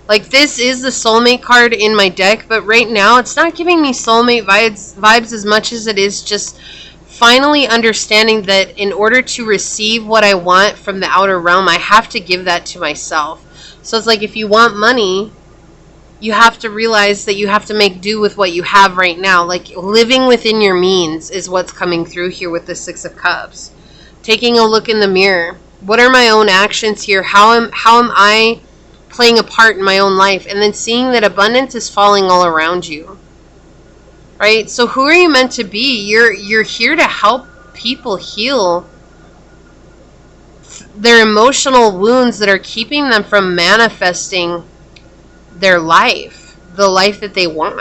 Like, this is the soulmate card in my deck, but right now it's not giving me soulmate vibes as much as it is just finally understanding that in order to receive what I want from the outer realm, I have to give that to myself. So it's like, if you want money, you have to realize that you have to make do with what you have right now. Like, living within your means is what's coming through here with the 6 of Cups. Taking a look in the mirror. What are my own actions here? How am I playing a part in my own life? And then seeing that abundance is falling all around you. Right? So who are you meant to be? You're here to help people heal their emotional wounds that are keeping them from manifesting their life, the life that they want,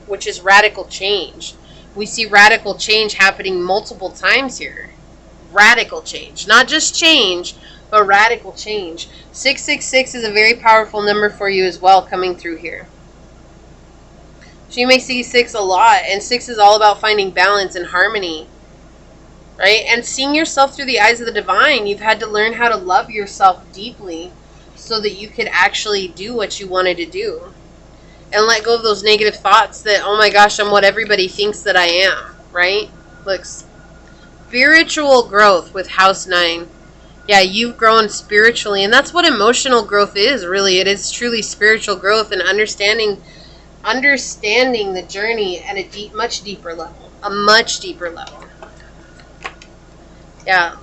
which is radical change. We see radical change happening multiple times here. Radical change. Not just change, but radical change. 666 is a very powerful number for you as well, coming through here. So you may see 6 a lot, and 6 is all about finding balance and harmony, right? And seeing yourself through the eyes of the divine. You've had to learn how to love yourself deeply so that you could actually do what you wanted to do. And let go of those negative thoughts that, oh my gosh, I'm what everybody thinks that I am, right? Look, spiritual growth with House 9. Yeah, you've grown spiritually, and that's what emotional growth is, really. It is truly spiritual growth and understanding the journey at a much deeper level. A much deeper level. Yeah.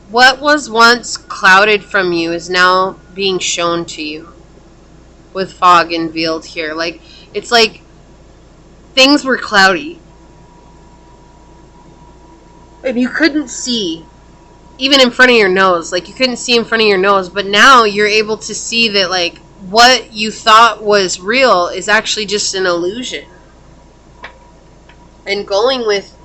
What was once clouded from you is now being shown to you with fog and veiled here. Like, it's like things were cloudy and you couldn't see even in front of your nose. Like, you couldn't see in front of your nose, but now you're able to see that, like, what you thought was real is actually just an illusion. And going with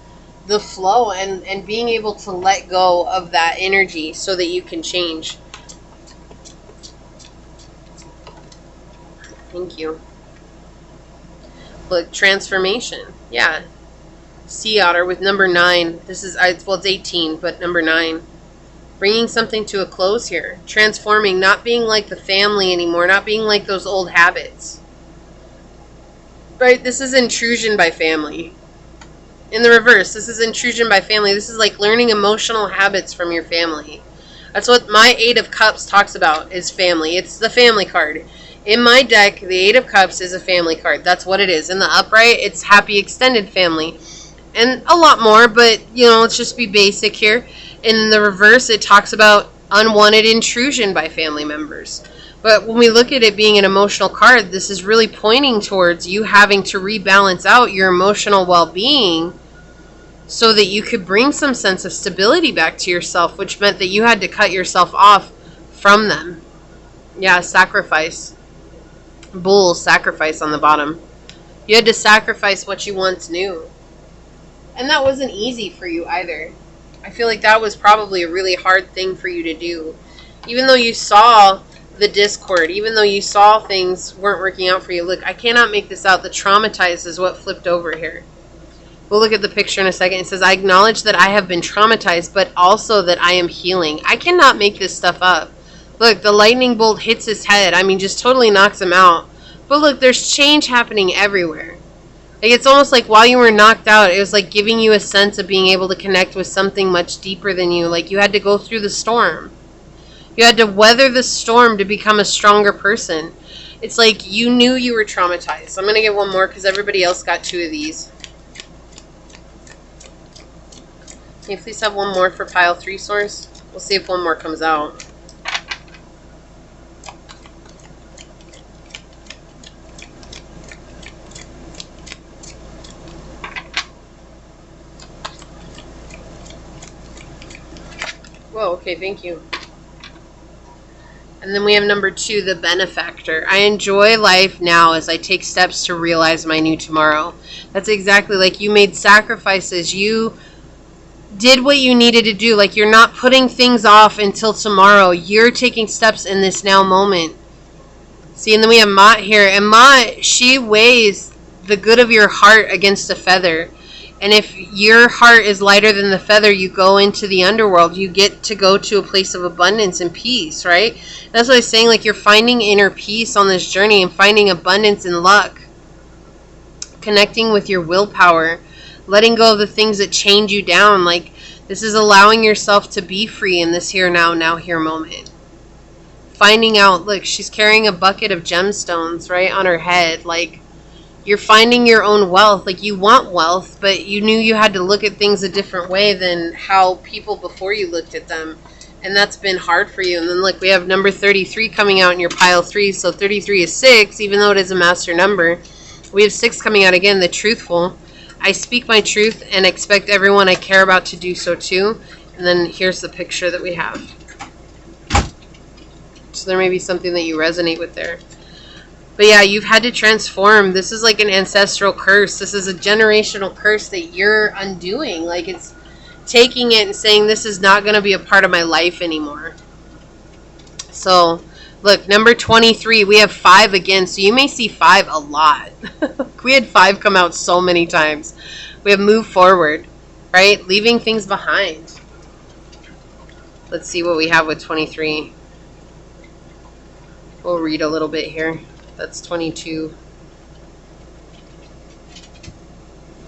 the flow and being able to let go of that energy so that you can change. Thank you. Look, transformation. Yeah. Sea otter with number 9. This is, well, it's 18, but number 9. Bringing something to a close here. Transforming, not being like the family anymore, not being like those old habits. Right? This is intrusion by family. In the reverse, this is intrusion by family. This is like learning emotional habits from your family. That's what my 8 of Cups talks about, is family. It's the family card. In my deck, the 8 of Cups is a family card. That's what it is. In the upright, it's happy extended family. And a lot more, but, you know, let's just be basic here. In the reverse, it talks about unwanted intrusion by family members. But when we look at it being an emotional card, this is really pointing towards you having to rebalance out your emotional well-being so that you could bring some sense of stability back to yourself, which meant that you had to cut yourself off from them. Yeah, sacrifice. Bull, sacrifice on the bottom. You had to sacrifice what you once knew. And that wasn't easy for you either. I feel like that was probably a really hard thing for you to do. Even though you saw the discord, even though you saw things weren't working out for you. Look, I cannot make this out. The traumatized is what flipped over here. We'll look at the picture in a second. It says, I acknowledge that I have been traumatized, but also that I am healing. I cannot make this stuff up. Look, the lightning bolt hits his head. I mean, just totally knocks him out. But look, there's change happening everywhere. Like, it's almost like while you were knocked out, it was like giving you a sense of being able to connect with something much deeper than you. Like, you had to go through the storm. You had to weather the storm to become a stronger person. It's like you knew you were traumatized. I'm going to get one more because everybody else got 2 of these. Can you please have one more for pile 3 source? We'll see if one more comes out. Whoa, okay, thank you. And then we have number 2, the benefactor. I enjoy life now as I take steps to realize my new tomorrow. That's exactly like you made sacrifices. You did what you needed to do. Like, you're not putting things off until tomorrow. You're taking steps in this now moment. See, and then we have Mott here. And Mott, she weighs the good of your heart against a feather. And if your heart is lighter than the feather, you go into the underworld. You get to go to a place of abundance and peace, right? That's what I was saying. Like, you're finding inner peace on this journey and finding abundance and luck. Connecting with your willpower. Letting go of the things that chained you down. Like, this is allowing yourself to be free in this here, now, here moment. Finding out, look, she's carrying a bucket of gemstones, right, on her head. Like, you're finding your own wealth. Like, you want wealth, but you knew you had to look at things a different way than how people before you looked at them. And that's been hard for you. And then, look, we have number 33 coming out in your pile 3. So 33 is 6, even though it is a master number. We have 6 coming out again, the truthful. I speak my truth and expect everyone I care about to do so too. And then here's the picture that we have. So there may be something that you resonate with there. But yeah, you've had to transform. This is like an ancestral curse. This is a generational curse that you're undoing. Like, it's taking it and saying, this is not going to be a part of my life anymore. So, look, number 23, we have 5 again. So you may see 5 a lot. We had 5 come out so many times. We have move forward, right? Leaving things behind. Let's see what we have with 23. We'll read a little bit here. That's 22.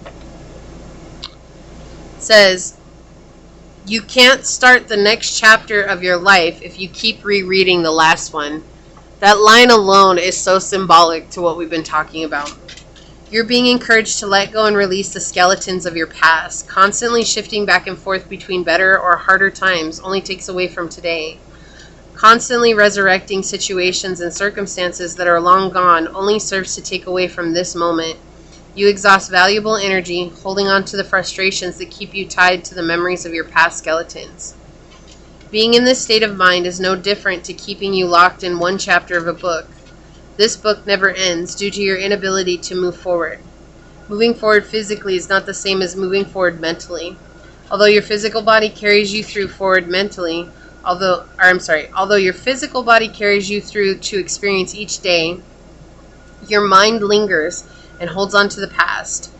It says, you can't start the next chapter of your life if you keep rereading the last one. That line alone is so symbolic to what we've been talking about. You're being encouraged to let go and release the skeletons of your past. Constantly shifting back and forth between better or harder times only takes away from today. Constantly resurrecting situations and circumstances that are long gone only serves to take away from this moment. You exhaust valuable energy holding on to the frustrations that keep you tied to the memories of your past skeletons. Being in this state of mind is no different to keeping you locked in one chapter of a book. This book never ends due to your inability to move forward. Moving forward physically is not the same as moving forward mentally. Although your physical body carries you through forward mentally, although your physical body carries you through to experience each day, Your mind lingers and holds on to the past.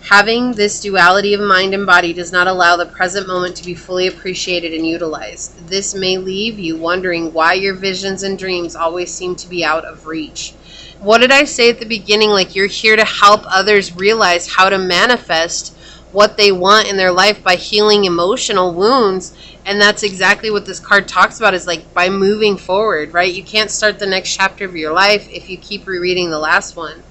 Having this duality of mind and body does not allow the present moment to be fully appreciated and utilized. This may leave you wondering why your visions and dreams always seem to be out of reach. What did I say at the beginning? Like, you're here to help others realize how to manifest what they want in their life by healing emotional wounds. And that's exactly what this card talks about, is like by moving forward, right? You can't start the next chapter of your life if you keep rereading the last one.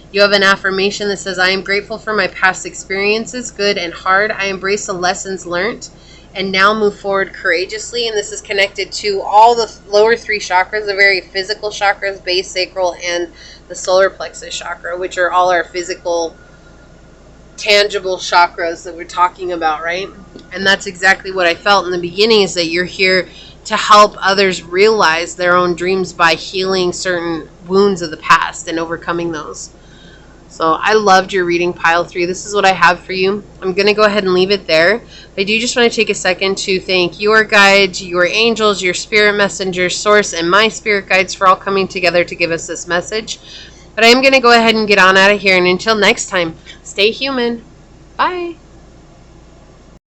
You have an affirmation that says, I am grateful for my past experiences, good and hard. I embrace the lessons learned and now move forward courageously. And this is connected to all the lower three chakras, the very physical chakras, base, sacral, and the solar plexus chakra, which are all our physical, tangible chakras that we're talking about, right? And that's exactly what I felt in the beginning, is that you're here to help others realize their own dreams by healing certain wounds of the past and overcoming those. So I loved your reading, pile 3. This is what I have for you. I'm going to go ahead and leave it there. I do just want to take a second to thank your guides, your angels, your spirit messengers, source, and my spirit guides for all coming together to give us this message. But I am going to go ahead and get on out of here. And until next time, stay human. Bye.